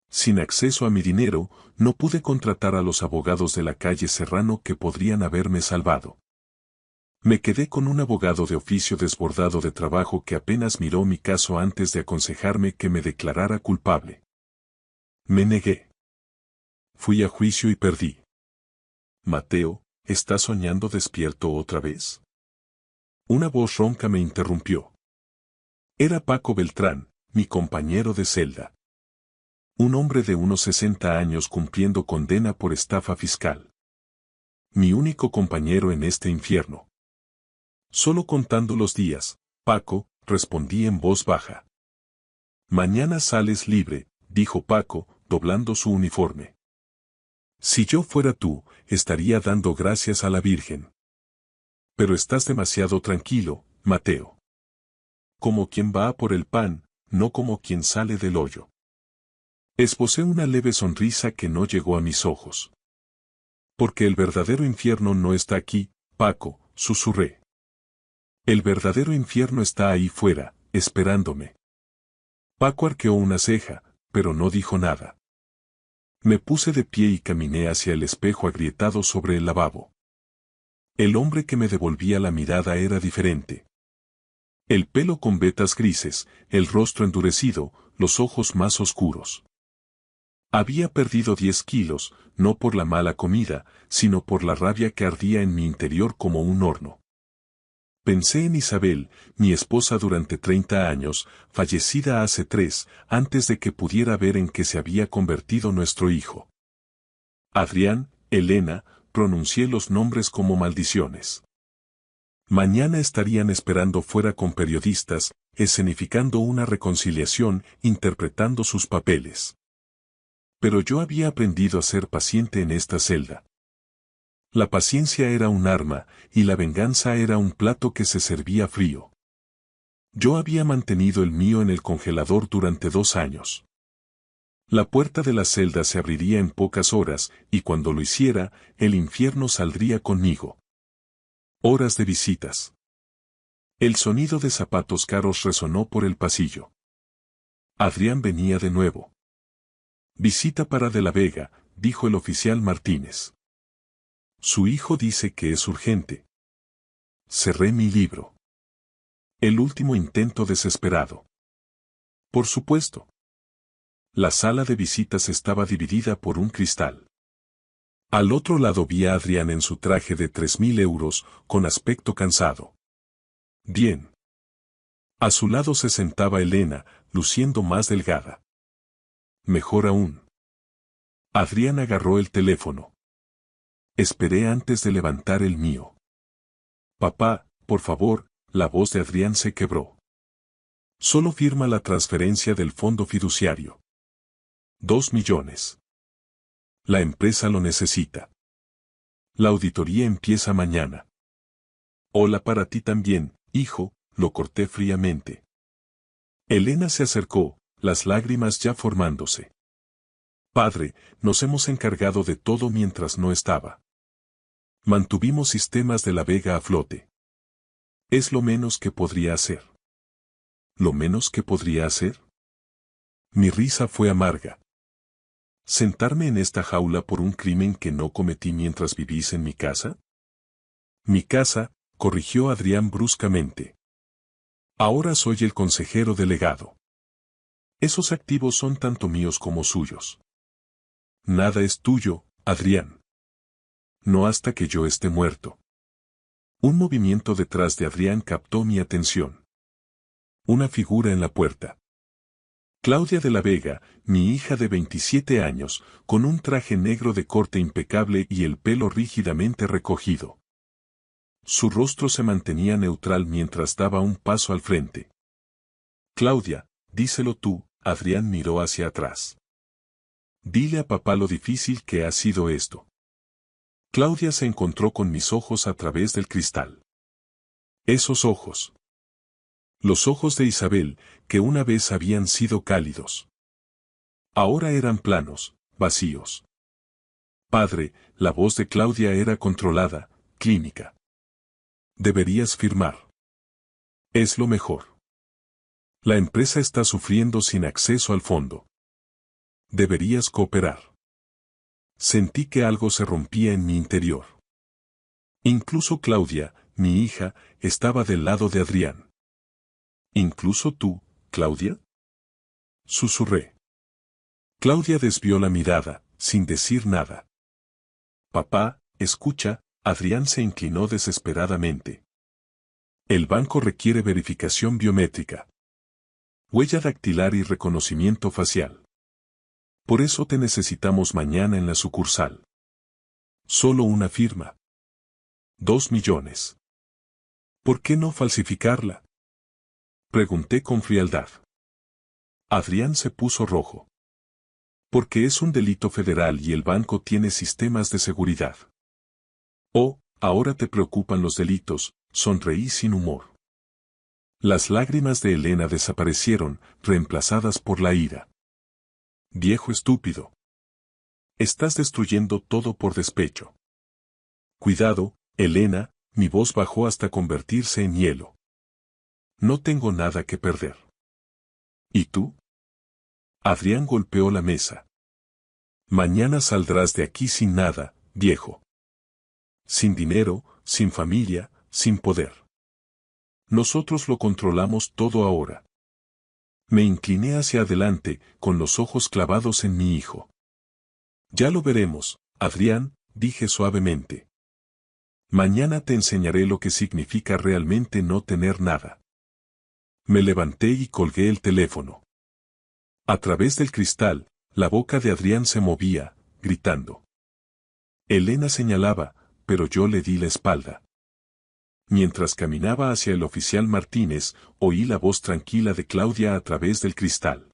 Sin acceso a mi dinero, no pude contratar a los abogados de la calle Serrano que podrían haberme salvado. Me quedé con un abogado de oficio desbordado de trabajo que apenas miró mi caso antes de aconsejarme que me declarara culpable. Me negué. Fui a juicio y perdí. Mateo, ¿estás soñando despierto otra vez? Una voz ronca me interrumpió. Era Paco Beltrán, mi compañero de celda. Un hombre de unos 60 años cumpliendo condena por estafa fiscal. Mi único compañero en este infierno. Solo contando los días, Paco, respondí en voz baja. Mañana sales libre, dijo Paco, doblando su uniforme. Si yo fuera tú, estaría dando gracias a la Virgen. Pero estás demasiado tranquilo, Mateo. Como quien va a por el pan, no como quien sale del hoyo. Esbocé una leve sonrisa que no llegó a mis ojos. Porque el verdadero infierno no está aquí, Paco, susurré. El verdadero infierno está ahí fuera, esperándome. Paco arqueó una ceja, pero no dijo nada. Me puse de pie y caminé hacia el espejo agrietado sobre el lavabo. El hombre que me devolvía la mirada era diferente. El pelo con vetas grises, el rostro endurecido, los ojos más oscuros. Había perdido 10 kilos, no por la mala comida, sino por la rabia que ardía en mi interior como un horno. Pensé en Isabel, mi esposa durante 30 años, fallecida hace 3, antes de que pudiera ver en qué se había convertido nuestro hijo. Adrián, Elena, pronuncié los nombres como maldiciones. Mañana estarían esperando fuera con periodistas, escenificando una reconciliación, interpretando sus papeles. Pero yo había aprendido a ser paciente en esta celda. La paciencia era un arma, y la venganza era un plato que se servía frío. Yo había mantenido el mío en el congelador durante 2 años. La puerta de la celda se abriría en pocas horas, y cuando lo hiciera, el infierno saldría conmigo. Horas de visitas. El sonido de zapatos caros resonó por el pasillo. Adrián venía de nuevo. Visita para De la Vega, dijo el oficial Martínez. Su hijo dice que es urgente. Cerré mi libro. El último intento desesperado. Por supuesto. La sala de visitas estaba dividida por un cristal. Al otro lado vi a Adrián en su traje de 3.000 euros, con aspecto cansado. Bien. A su lado se sentaba Elena, luciendo más delgada. Mejor aún. Adrián agarró el teléfono. Esperé antes de levantar el mío. Papá, por favor, la voz de Adrián se quebró. Solo firma la transferencia del fondo fiduciario. 2 millones. La empresa lo necesita. La auditoría empieza mañana. Hola para ti también, hijo, lo corté fríamente. Elena se acercó, las lágrimas ya formándose. Padre, nos hemos encargado de todo mientras no estaba. Mantuvimos sistemas de la Vega a flote. Es lo menos que podría hacer. ¿Lo menos que podría hacer? Mi risa fue amarga. ¿Sentarme en esta jaula por un crimen que no cometí mientras vivís en mi casa? Mi casa, corrigió Adrián bruscamente. Ahora soy el consejero delegado. Esos activos son tanto míos como suyos. Nada es tuyo, Adrián. No hasta que yo esté muerto. Un movimiento detrás de Adrián captó mi atención. Una figura en la puerta. Claudia de la Vega, mi hija de 27 años, con un traje negro de corte impecable y el pelo rígidamente recogido. Su rostro se mantenía neutral mientras daba un paso al frente. Claudia, díselo tú, Adrián miró hacia atrás. Dile a papá lo difícil que ha sido esto. Claudia se encontró con mis ojos a través del cristal. Esos ojos. Los ojos de Isabel, que una vez habían sido cálidos. Ahora eran planos, vacíos. Padre, la voz de Claudia era controlada, clínica. Deberías firmar. Es lo mejor. La empresa está sufriendo sin acceso al fondo. Deberías cooperar. Sentí que algo se rompía en mi interior. Incluso Claudia, mi hija, estaba del lado de Adrián. ¿Incluso tú, Claudia? Susurré. Claudia desvió la mirada, sin decir nada. Papá, escucha, Adrián se inclinó desesperadamente. El banco requiere verificación biométrica. Huella dactilar y reconocimiento facial. Por eso te necesitamos mañana en la sucursal. Solo una firma. 2 millones. ¿Por qué no falsificarla? Pregunté con frialdad. Adrián se puso rojo. Porque es un delito federal y el banco tiene sistemas de seguridad. Oh, ahora te preocupan los delitos, sonreí sin humor. Las lágrimas de Elena desaparecieron, reemplazadas por la ira. Viejo estúpido. Estás destruyendo todo por despecho. Cuidado, Elena, mi voz bajó hasta convertirse en hielo. No tengo nada que perder. ¿Y tú? Adrián golpeó la mesa. Mañana saldrás de aquí sin nada, viejo. Sin dinero, sin familia, sin poder. Nosotros lo controlamos todo ahora. Me incliné hacia adelante, con los ojos clavados en mi hijo. Ya lo veremos, Adrián, dije suavemente. Mañana te enseñaré lo que significa realmente no tener nada. Me levanté y colgué el teléfono. A través del cristal, la boca de Adrián se movía, gritando. Elena señalaba, pero yo le di la espalda. Mientras caminaba hacia el oficial Martínez, oí la voz tranquila de Claudia a través del cristal.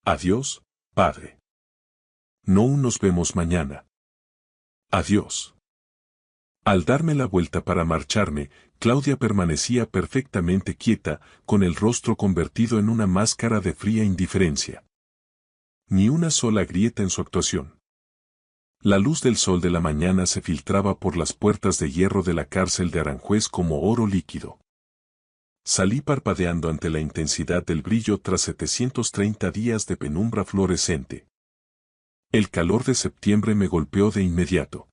Adiós, padre. No nos vemos mañana. Adiós. Al darme la vuelta para marcharme, Claudia permanecía perfectamente quieta, con el rostro convertido en una máscara de fría indiferencia. Ni una sola grieta en su actuación. La luz del sol de la mañana se filtraba por las puertas de hierro de la cárcel de Aranjuez como oro líquido. Salí parpadeando ante la intensidad del brillo tras 730 días de penumbra fluorescente. El calor de septiembre me golpeó de inmediato.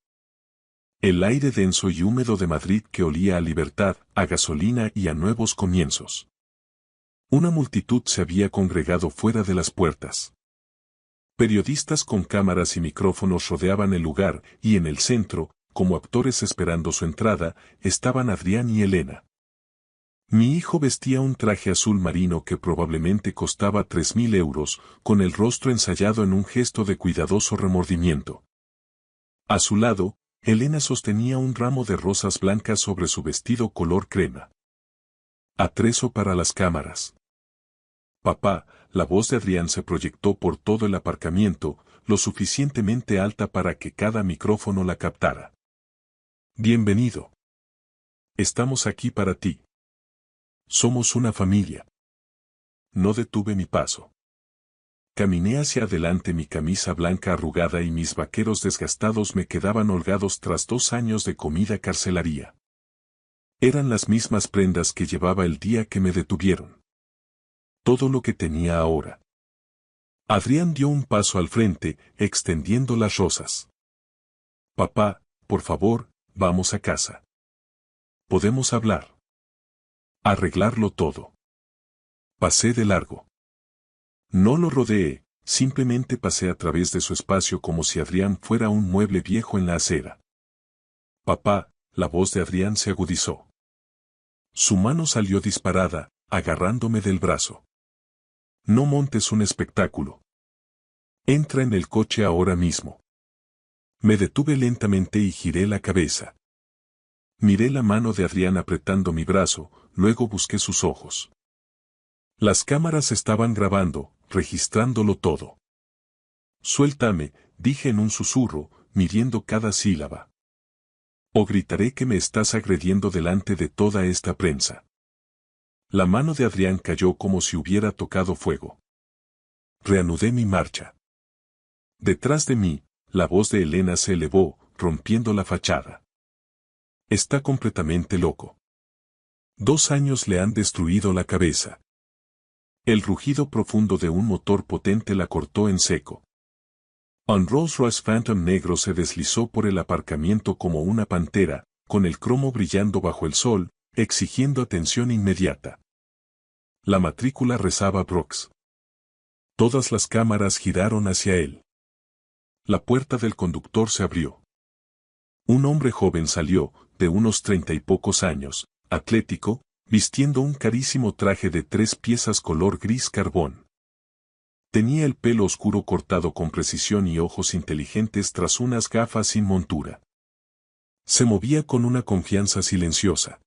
El aire denso y húmedo de Madrid que olía a libertad, a gasolina y a nuevos comienzos. Una multitud se había congregado fuera de las puertas. Periodistas con cámaras y micrófonos rodeaban el lugar y en el centro, como actores esperando su entrada, estaban Adrián y Elena. Mi hijo vestía un traje azul marino que probablemente costaba 3.000 euros, con el rostro ensayado en un gesto de cuidadoso remordimiento. A su lado, Elena sostenía un ramo de rosas blancas sobre su vestido color crema. Atrezo para las cámaras. Papá, la voz de Adrián se proyectó por todo el aparcamiento, lo suficientemente alta para que cada micrófono la captara. Bienvenido. Estamos aquí para ti. Somos una familia. No detuve mi paso. Caminé hacia adelante, mi camisa blanca arrugada y mis vaqueros desgastados me quedaban holgados tras 2 años de comida carcelaria. Eran las mismas prendas que llevaba el día que me detuvieron. Todo lo que tenía ahora. Adrián dio un paso al frente, extendiendo las rosas. Papá, por favor, vamos a casa. Podemos hablar. Arreglarlo todo. Pasé de largo. No lo rodeé, simplemente pasé a través de su espacio como si Adrián fuera un mueble viejo en la acera. Papá, la voz de Adrián se agudizó. Su mano salió disparada, agarrándome del brazo. No montes un espectáculo. Entra en el coche ahora mismo. Me detuve lentamente y giré la cabeza. Miré la mano de Adrián apretando mi brazo, luego busqué sus ojos. Las cámaras estaban grabando, registrándolo todo. Suéltame, dije en un susurro, midiendo cada sílaba. O gritaré que me estás agrediendo delante de toda esta prensa. La mano de Adrián cayó como si hubiera tocado fuego. Reanudé mi marcha. Detrás de mí, la voz de Elena se elevó, rompiendo la fachada. Está completamente loco. 2 años le han destruido la cabeza. El rugido profundo de un motor potente la cortó en seco. Un Rolls Royce Phantom negro se deslizó por el aparcamiento como una pantera, con el cromo brillando bajo el sol, exigiendo atención inmediata. La matrícula rezaba Brooks. Todas las cámaras giraron hacia él. La puerta del conductor se abrió. Un hombre joven salió, de unos 30 y pocos años, atlético, vistiendo un carísimo traje de 3 piezas color gris carbón. Tenía el pelo oscuro cortado con precisión y ojos inteligentes tras unas gafas sin montura. Se movía con una confianza silenciosa.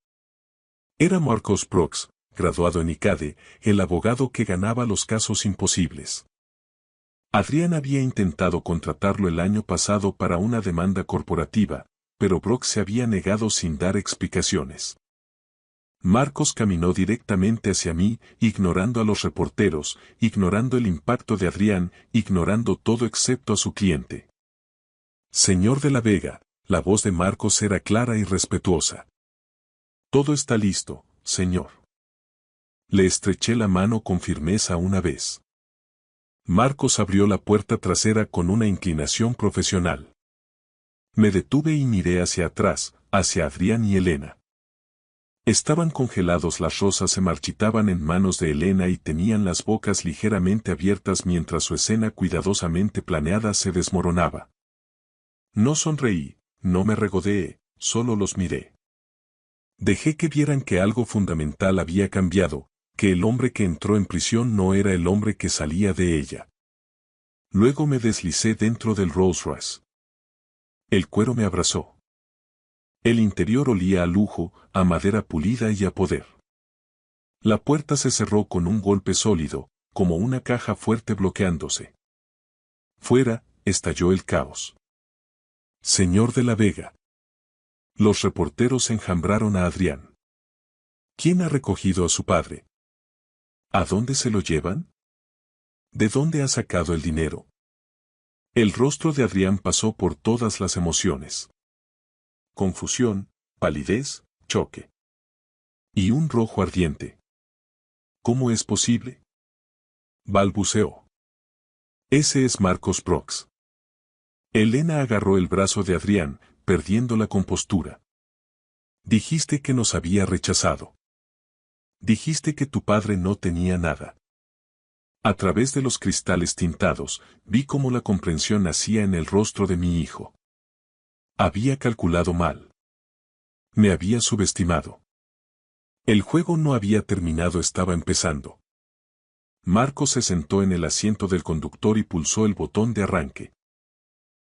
Era Marcos Brooks, graduado en ICADE, el abogado que ganaba los casos imposibles. Adrián había intentado contratarlo el año pasado para una demanda corporativa, pero Brooks se había negado sin dar explicaciones. Marcos caminó directamente hacia mí, ignorando a los reporteros, ignorando el impacto de Adrián, ignorando todo excepto a su cliente. Señor de la Vega, la voz de Marcos era clara y respetuosa. Todo está listo, señor. Le estreché la mano con firmeza una vez. Marcos abrió la puerta trasera con una inclinación profesional. Me detuve y miré hacia atrás, hacia Adrián y Elena. Estaban congelados, las rosas se marchitaban en manos de Elena y tenían las bocas ligeramente abiertas mientras su escena cuidadosamente planeada se desmoronaba. No sonreí, no me regodeé, solo los miré. Dejé que vieran que algo fundamental había cambiado, que el hombre que entró en prisión no era el hombre que salía de ella. Luego me deslicé dentro del Rolls Royce. El cuero me abrazó. El interior olía a lujo, a madera pulida y a poder. La puerta se cerró con un golpe sólido, como una caja fuerte bloqueándose. Fuera, estalló el caos. Señor de la Vega. Los reporteros enjambraron a Adrián. ¿Quién ha recogido a su padre? ¿A dónde se lo llevan? ¿De dónde ha sacado el dinero? El rostro de Adrián pasó por todas las emociones. Confusión, palidez, choque. Y un rojo ardiente. ¿Cómo es posible? Balbuceó. Ese es Marcos Prox. Elena agarró el brazo de Adrián, perdiendo la compostura. Dijiste que nos había rechazado. Dijiste que tu padre no tenía nada. A través de los cristales tintados, vi cómo la comprensión nacía en el rostro de mi hijo. Había calculado mal. Me había subestimado. El juego no había terminado, estaba empezando. Marcos se sentó en el asiento del conductor y pulsó el botón de arranque.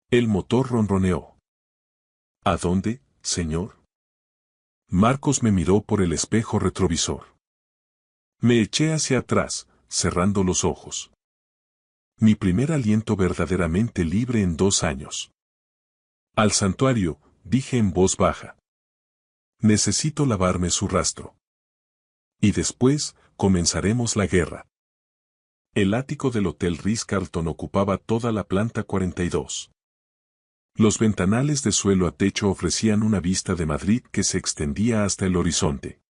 El motor ronroneó. ¿A dónde, señor? Marcos me miró por el espejo retrovisor. Me eché hacia atrás, cerrando los ojos. Mi primer aliento verdaderamente libre en 2 años. Al santuario, dije en voz baja. Necesito lavarme su rastro. Y después, comenzaremos la guerra. El ático del Hotel Ritz-Carlton ocupaba toda la planta 42. Los ventanales de suelo a techo ofrecían una vista de Madrid que se extendía hasta el horizonte.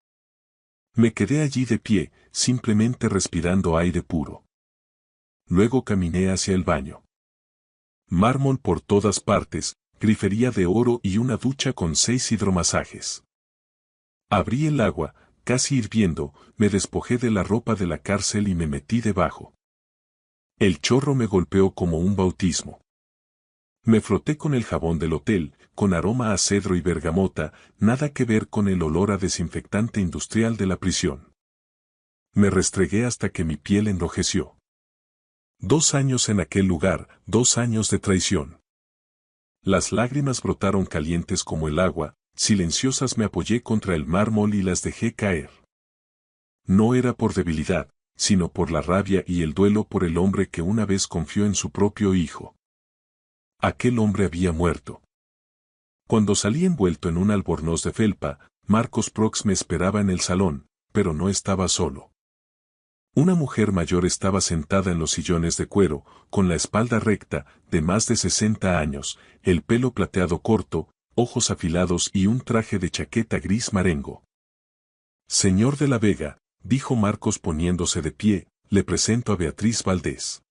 Me quedé allí de pie, simplemente respirando aire puro. Luego caminé hacia el baño. Mármol por todas partes, grifería de oro y una ducha con 6 hidromasajes. Abrí el agua, casi hirviendo, me despojé de la ropa de la cárcel y me metí debajo. El chorro me golpeó como un bautismo. Me froté con el jabón del hotel, con aroma a cedro y bergamota, nada que ver con el olor a desinfectante industrial de la prisión. Me restregué hasta que mi piel enrojeció. 2 años en aquel lugar, 2 años de traición. Las lágrimas brotaron calientes como el agua, silenciosas. Me apoyé contra el mármol y las dejé caer. No era por debilidad, sino por la rabia y el duelo por el hombre que una vez confió en su propio hijo. Aquel hombre había muerto. Cuando salí envuelto en un albornoz de felpa, Marcos Prox me esperaba en el salón, pero no estaba solo. Una mujer mayor estaba sentada en los sillones de cuero, con la espalda recta, de más de 60 años, el pelo plateado corto, ojos afilados y un traje de chaqueta gris marengo. Señor de la Vega, dijo Marcos poniéndose de pie, le presento a Beatriz Valdés.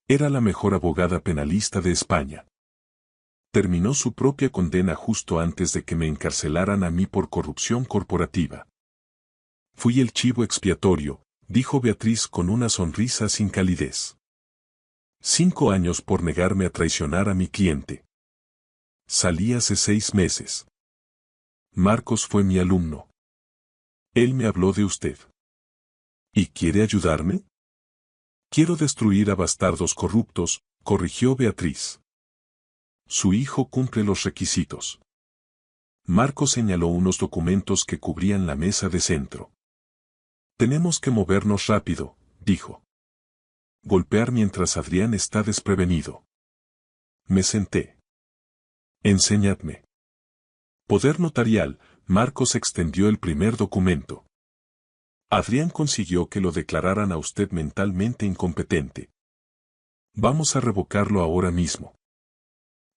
Era la mejor abogada penalista de España. Terminó su propia condena justo antes de que me encarcelaran a mí por corrupción corporativa. Fui el chivo expiatorio, dijo Beatriz con una sonrisa sin calidez. 5 años por negarme a traicionar a mi cliente. Salí hace 6 meses. Marcos fue mi alumno. Él me habló de usted. ¿Y quiere ayudarme? Quiero destruir a bastardos corruptos, corrigió Beatriz. Su hijo cumple los requisitos. Marcos señaló unos documentos que cubrían la mesa de centro. Tenemos que movernos rápido, dijo. Golpear mientras Adrián está desprevenido. Me senté. Enséñadme. Poder notarial, Marcos extendió el primer documento. Adrián consiguió que lo declararan a usted mentalmente incompetente. Vamos a revocarlo ahora mismo.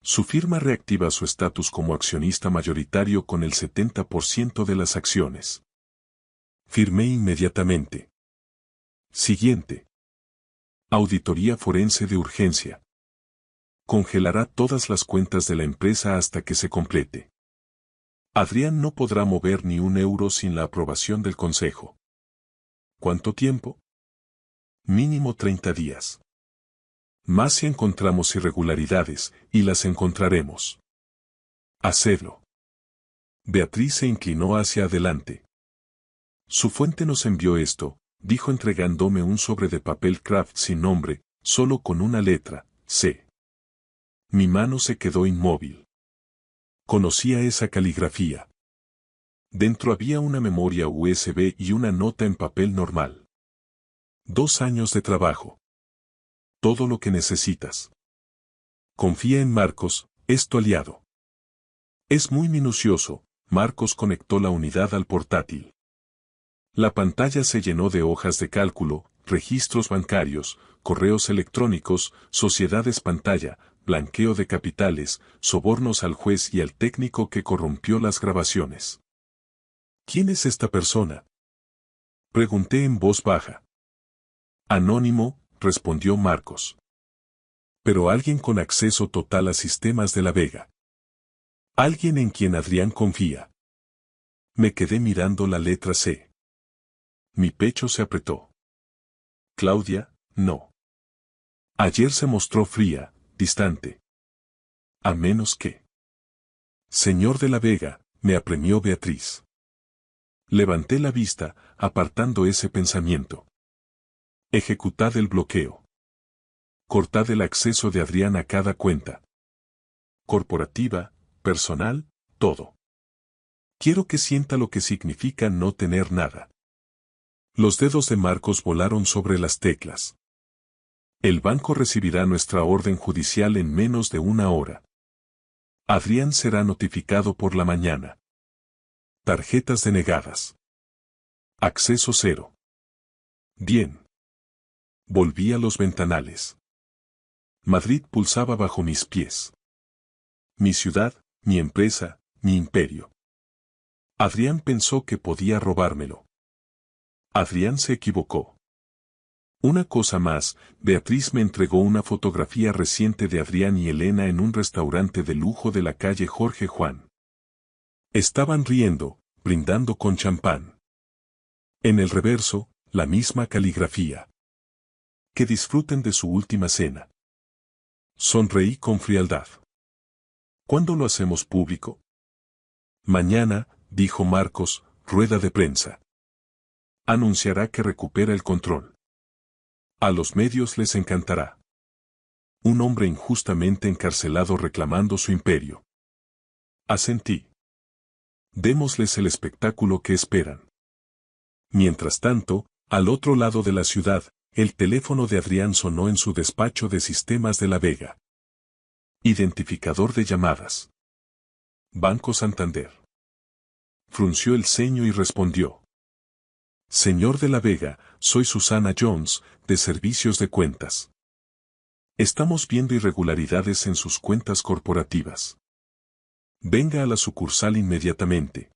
Su firma reactiva su estatus como accionista mayoritario con el 70% de las acciones. Firmé inmediatamente. Siguiente. Auditoría forense de urgencia. Congelará todas las cuentas de la empresa hasta que se complete. Adrián no podrá mover ni un euro sin la aprobación del Consejo. ¿Cuánto tiempo? Mínimo 30 días. Más si encontramos irregularidades, y las encontraremos. Hacedlo. Beatriz se inclinó hacia adelante. Su fuente nos envió esto, dijo entregándome un sobre de papel craft sin nombre, solo con una letra, C. Mi mano se quedó inmóvil. Conocía esa caligrafía. Dentro había una memoria USB y una nota en papel normal. 2 años de trabajo. Todo lo que necesitas. Confía en Marcos, es tu aliado. Es muy minucioso. Marcos conectó la unidad al portátil. La pantalla se llenó de hojas de cálculo, registros bancarios, correos electrónicos, sociedades pantalla, blanqueo de capitales, sobornos al juez y al técnico que corrompió las grabaciones. ¿Quién es esta persona? Pregunté en voz baja. Anónimo, respondió Marcos. Pero alguien con acceso total a sistemas de La Vega. Alguien en quien Adrián confía. Me quedé mirando la letra C. Mi pecho se apretó. Claudia, no. Ayer se mostró fría, distante. A menos que... Señor de La Vega, me apremió Beatriz. Levanté la vista, apartando ese pensamiento. Ejecutad el bloqueo. Cortad el acceso de Adrián a cada cuenta. Corporativa, personal, todo. Quiero que sienta lo que significa no tener nada. Los dedos de Marcos volaron sobre las teclas. El banco recibirá nuestra orden judicial en menos de una hora. Adrián será notificado por la mañana. Tarjetas denegadas. Acceso cero. Bien. Volví a los ventanales. Madrid pulsaba bajo mis pies. Mi ciudad, mi empresa, mi imperio. Adrián pensó que podía robármelo. Adrián se equivocó. Una cosa más, Beatriz me entregó una fotografía reciente de Adrián y Elena en un restaurante de lujo de la calle Jorge Juan. Estaban riendo, brindando con champán. En el reverso, la misma caligrafía. Que disfruten de su última cena. Sonreí con frialdad. ¿Cuándo lo hacemos público? Mañana, dijo Marcos, rueda de prensa. Anunciará que recupera el control. A los medios les encantará. Un hombre injustamente encarcelado reclamando su imperio. Asentí. Démosles el espectáculo que esperan. Mientras tanto, al otro lado de la ciudad, el teléfono de Adrián sonó en su despacho de sistemas de La Vega. Identificador de llamadas. Banco Santander. Frunció el ceño y respondió. Señor de La Vega, soy Susana Jones, de Servicios de Cuentas. Estamos viendo irregularidades en sus cuentas corporativas. Venga a la sucursal inmediatamente.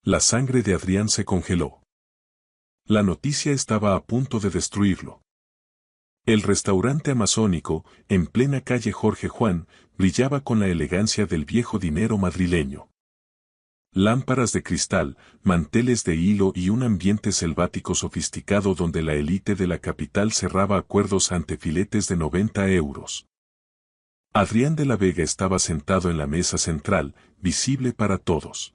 La sangre de Adrián se congeló. La noticia estaba a punto de destruirlo. El restaurante amazónico, en plena calle Jorge Juan, brillaba con la elegancia del viejo dinero madrileño. Lámparas de cristal, manteles de hilo y un ambiente selvático sofisticado donde la élite de la capital cerraba acuerdos ante filetes de 90 euros. Adrián de La Vega estaba sentado en la mesa central, visible para todos.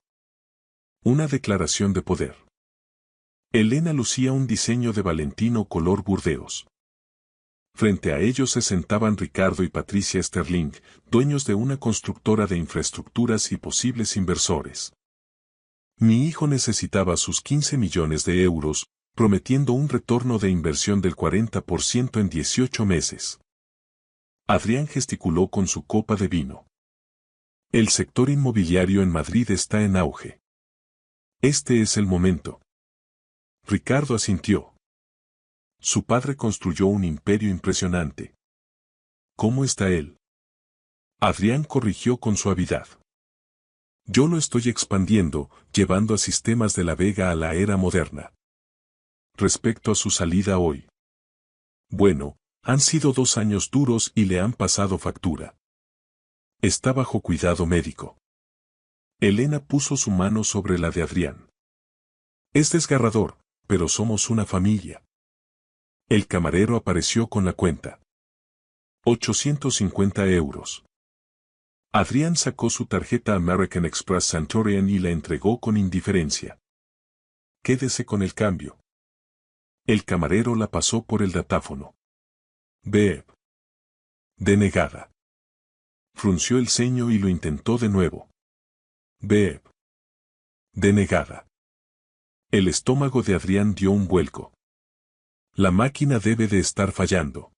Una declaración de poder. Elena lucía un diseño de Valentino color burdeos. Frente a ellos se sentaban Ricardo y Patricia Sterling, dueños de una constructora de infraestructuras y posibles inversores. Mi hijo necesitaba sus 15 millones de euros, prometiendo un retorno de inversión del 40% en 18 meses. Adrián gesticuló con su copa de vino. El sector inmobiliario en Madrid está en auge. Este es el momento. Ricardo asintió. Su padre construyó un imperio impresionante. ¿Cómo está él? Adrián corrigió con suavidad. Yo lo estoy expandiendo, llevando a sistemas de La Vega a la era moderna. Respecto a su salida hoy. Bueno, han sido 2 años duros y le han pasado factura. Está bajo cuidado médico. Elena puso su mano sobre la de Adrián. Es desgarrador, pero somos una familia. El camarero apareció con la cuenta. 850 euros. Adrián sacó su tarjeta American Express Centurion y la entregó con indiferencia. Quédese con el cambio. El camarero la pasó por el datáfono. Beep. Denegada. Frunció el ceño y lo intentó de nuevo. Beep. Denegada. El estómago de Adrián dio un vuelco. La máquina debe de estar fallando.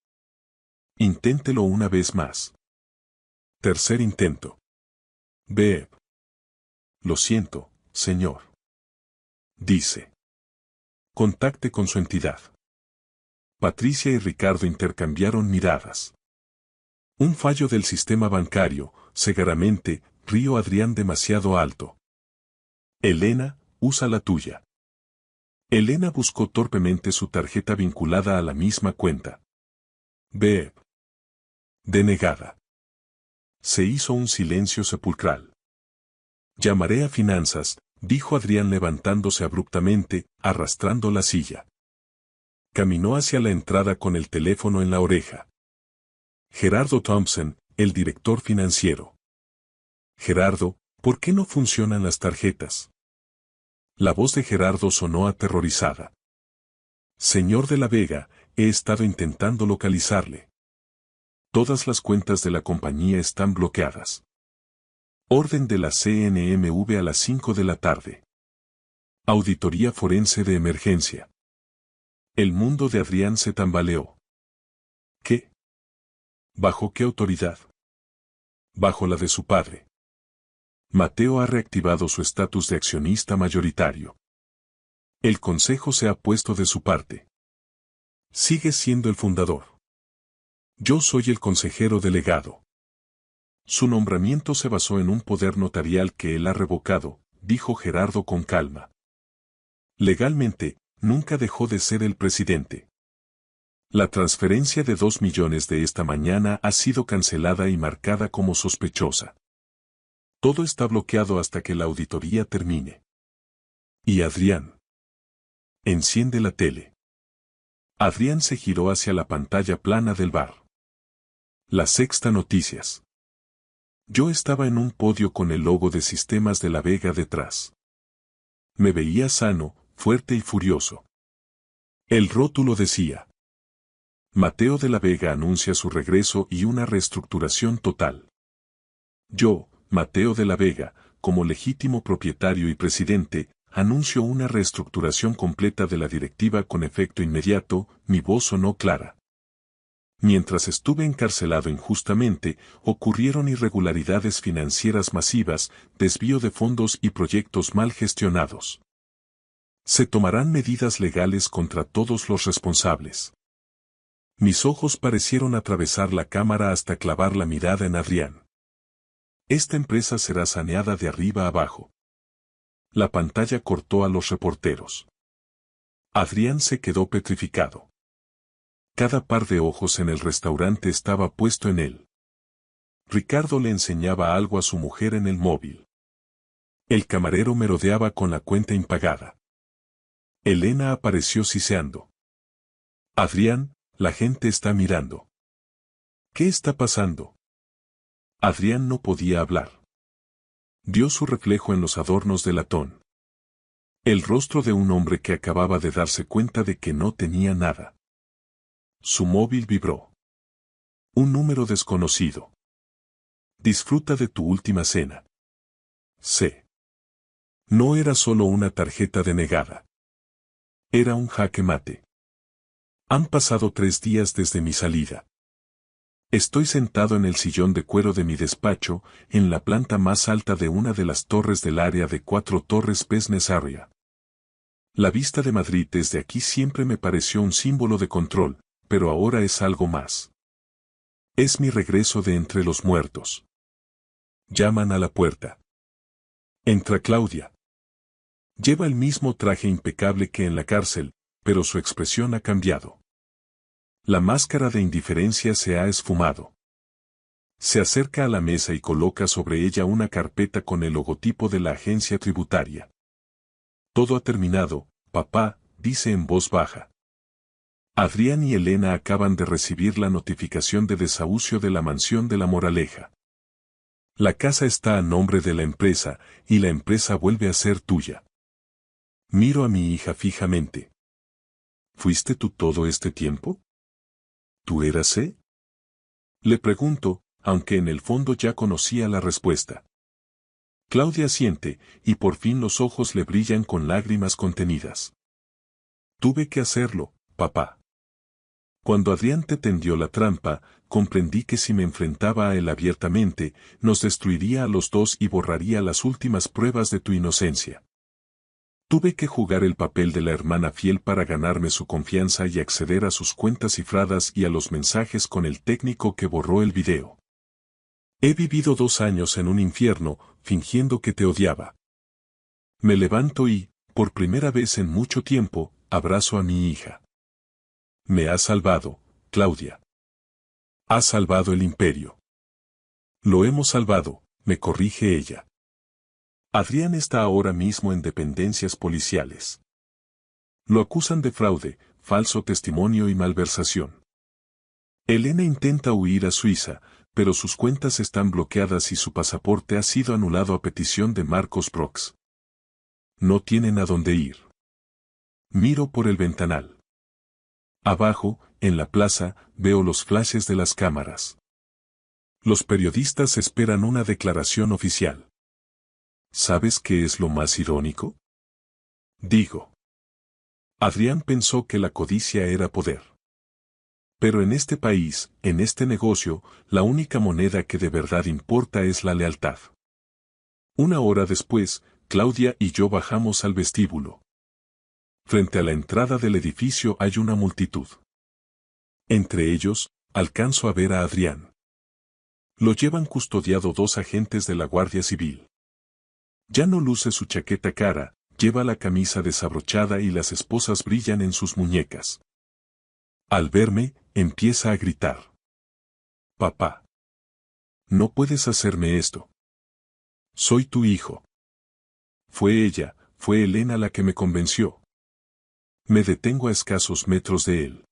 Inténtelo una vez más. Tercer intento. Beeb. Lo siento, señor. Dice. Contacte con su entidad. Patricia y Ricardo intercambiaron miradas. Un fallo del sistema bancario, cegaramente, río Adrián demasiado alto. Elena, usa la tuya. Elena buscó torpemente su tarjeta vinculada a la misma cuenta. Beeb. Denegada. Se hizo un silencio sepulcral. Llamaré a finanzas, dijo Adrián levantándose abruptamente, arrastrando la silla. Caminó hacia la entrada con el teléfono en la oreja. Gerardo Thompson, el director financiero. Gerardo, ¿por qué no funcionan las tarjetas? La voz de Gerardo sonó aterrorizada. Señor de la Vega, he estado intentando localizarle. Todas las cuentas de la compañía están bloqueadas. Orden de la CNMV a las 5 de la tarde. Auditoría forense de emergencia. El mundo de Adrián se tambaleó. ¿Qué? ¿Bajo qué autoridad? Bajo la de su padre. Mateo ha reactivado su estatus de accionista mayoritario. El consejo se ha puesto de su parte. Sigue siendo el fundador. Yo soy el consejero delegado. Su nombramiento se basó en un poder notarial que él ha revocado, dijo Gerardo con calma. Legalmente, nunca dejó de ser el presidente. La transferencia de 2 millones de esta mañana ha sido cancelada y marcada como sospechosa. Todo está bloqueado hasta que la auditoría termine. ¿Y Adrián? Enciende la tele. Adrián se giró hacia la pantalla plana del bar. La Sexta Noticias. Yo estaba en un podio con el logo de Sistemas de la Vega detrás. Me veía sano, fuerte y furioso. El rótulo decía: Mateo de la Vega anuncia su regreso y una reestructuración total. Yo, Mateo de la Vega, como legítimo propietario y presidente, anuncio una reestructuración completa de la directiva con efecto inmediato. Mi voz sonó clara. Mientras estuve encarcelado injustamente, ocurrieron irregularidades financieras masivas, desvío de fondos y proyectos mal gestionados. Se tomarán medidas legales contra todos los responsables. Mis ojos parecieron atravesar la cámara hasta clavar la mirada en Adrián. Esta empresa será saneada de arriba abajo. La pantalla cortó a los reporteros. Adrián se quedó petrificado. Cada par de ojos en el restaurante estaba puesto en él. Ricardo le enseñaba algo a su mujer en el móvil. El camarero merodeaba con la cuenta impagada. Elena apareció siseando. Adrián, la gente está mirando. ¿Qué está pasando? Adrián no podía hablar. Vio su reflejo en los adornos de latón. El rostro de un hombre que acababa de darse cuenta de que no tenía nada. Su móvil vibró. Un número desconocido. Disfruta de tu última cena. C. No era solo una tarjeta denegada. Era un jaque mate. Han pasado 3 días desde mi salida. Estoy sentado en el sillón de cuero de mi despacho, en la planta más alta de una de las torres del área de 4 Torres Business Area. La vista de Madrid desde aquí siempre me pareció un símbolo de control, pero ahora es algo más. Es mi regreso de entre los muertos. Llaman a la puerta. Entra Claudia. Lleva el mismo traje impecable que en la cárcel, pero su expresión ha cambiado. La máscara de indiferencia se ha esfumado. Se acerca a la mesa y coloca sobre ella una carpeta con el logotipo de la agencia tributaria. Todo ha terminado, papá, dice en voz baja. Adrián y Elena acaban de recibir la notificación de desahucio de la mansión de La Moraleja. La casa está a nombre de la empresa, y la empresa vuelve a ser tuya. Miro a mi hija fijamente. ¿Fuiste tú todo este tiempo? ¿Tú eras E? Le pregunto, aunque en el fondo ya conocía la respuesta. Claudia asiente, y por fin los ojos le brillan con lágrimas contenidas. Tuve que hacerlo, papá. Cuando Adrián te tendió la trampa, comprendí que si me enfrentaba a él abiertamente, nos destruiría a los dos y borraría las últimas pruebas de tu inocencia. Tuve que jugar el papel de la hermana fiel para ganarme su confianza y acceder a sus cuentas cifradas y a los mensajes con el técnico que borró el video. He vivido 2 años en un infierno, fingiendo que te odiaba. Me levanto y, por primera vez en mucho tiempo, abrazo a mi hija. Me has salvado, Claudia. Has salvado el imperio. Lo hemos salvado, me corrige ella. Adrián está ahora mismo en dependencias policiales. Lo acusan de fraude, falso testimonio y malversación. Elena intenta huir a Suiza, pero sus cuentas están bloqueadas y su pasaporte ha sido anulado a petición de Marcos Brox. No tienen a dónde ir. Miro por el ventanal. Abajo, en la plaza, veo los flashes de las cámaras. Los periodistas esperan una declaración oficial. ¿Sabes qué es lo más irónico? Digo. Adrián pensó que la codicia era poder. Pero en este país, en este negocio, la única moneda que de verdad importa es la lealtad. 1 hora después, Claudia y yo bajamos al vestíbulo. Frente a la entrada del edificio hay una multitud. Entre ellos, alcanzo a ver a Adrián. Lo llevan custodiado 2 agentes de la Guardia Civil. Ya no luce su chaqueta cara, lleva la camisa desabrochada y las esposas brillan en sus muñecas. Al verme, empieza a gritar. Papá. No puedes hacerme esto. Soy tu hijo. Fue ella, fue Elena la que me convenció. Me detengo a escasos metros de él.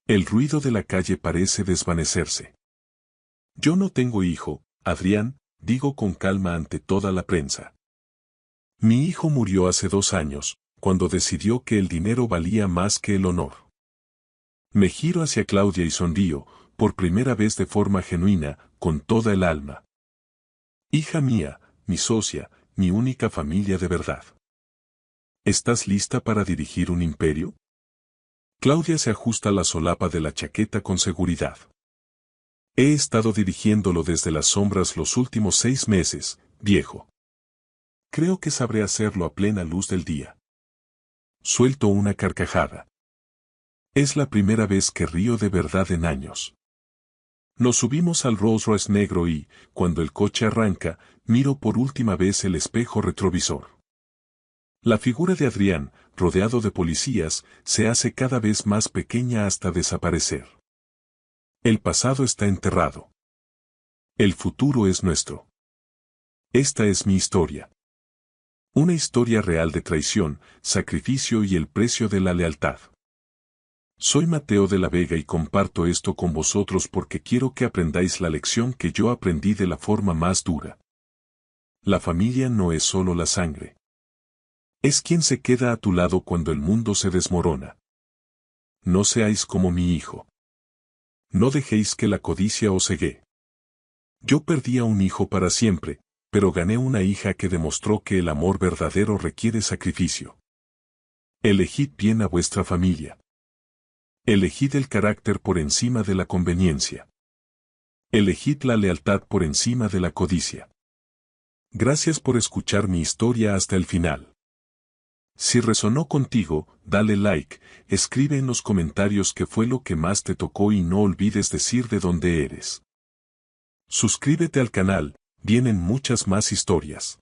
El ruido de la calle parece desvanecerse. Yo no tengo hijo, Adrián, digo con calma ante toda la prensa. Mi hijo murió hace 2 años, cuando decidió que el dinero valía más que el honor. Me giro hacia Claudia y sonrío, por primera vez de forma genuina, con toda el alma. Hija mía, mi socia, mi única familia de verdad. ¿Estás lista para dirigir un imperio? Claudia se ajusta la solapa de la chaqueta con seguridad. He estado dirigiéndolo desde las sombras los últimos 6 meses, viejo. Creo que sabré hacerlo a plena luz del día. Suelto una carcajada. Es la primera vez que río de verdad en años. Nos subimos al Rolls Royce negro y, cuando el coche arranca, miro por última vez el espejo retrovisor. La figura de Adrián, rodeado de policías, se hace cada vez más pequeña hasta desaparecer. El pasado está enterrado. El futuro es nuestro. Esta es mi historia. Una historia real de traición, sacrificio y el precio de la lealtad. Soy Mateo de la Vega y comparto esto con vosotros porque quiero que aprendáis la lección que yo aprendí de la forma más dura. La familia no es solo la sangre. Es quien se queda a tu lado cuando el mundo se desmorona. No seáis como mi hijo. No dejéis que la codicia os cegue. Yo perdí a un hijo para siempre, pero gané una hija que demostró que el amor verdadero requiere sacrificio. Elegid bien a vuestra familia. Elegid el carácter por encima de la conveniencia. Elegid la lealtad por encima de la codicia. Gracias por escuchar mi historia hasta el final. Si resonó contigo, dale like, escribe en los comentarios qué fue lo que más te tocó y no olvides decir de dónde eres. Suscríbete al canal, vienen muchas más historias.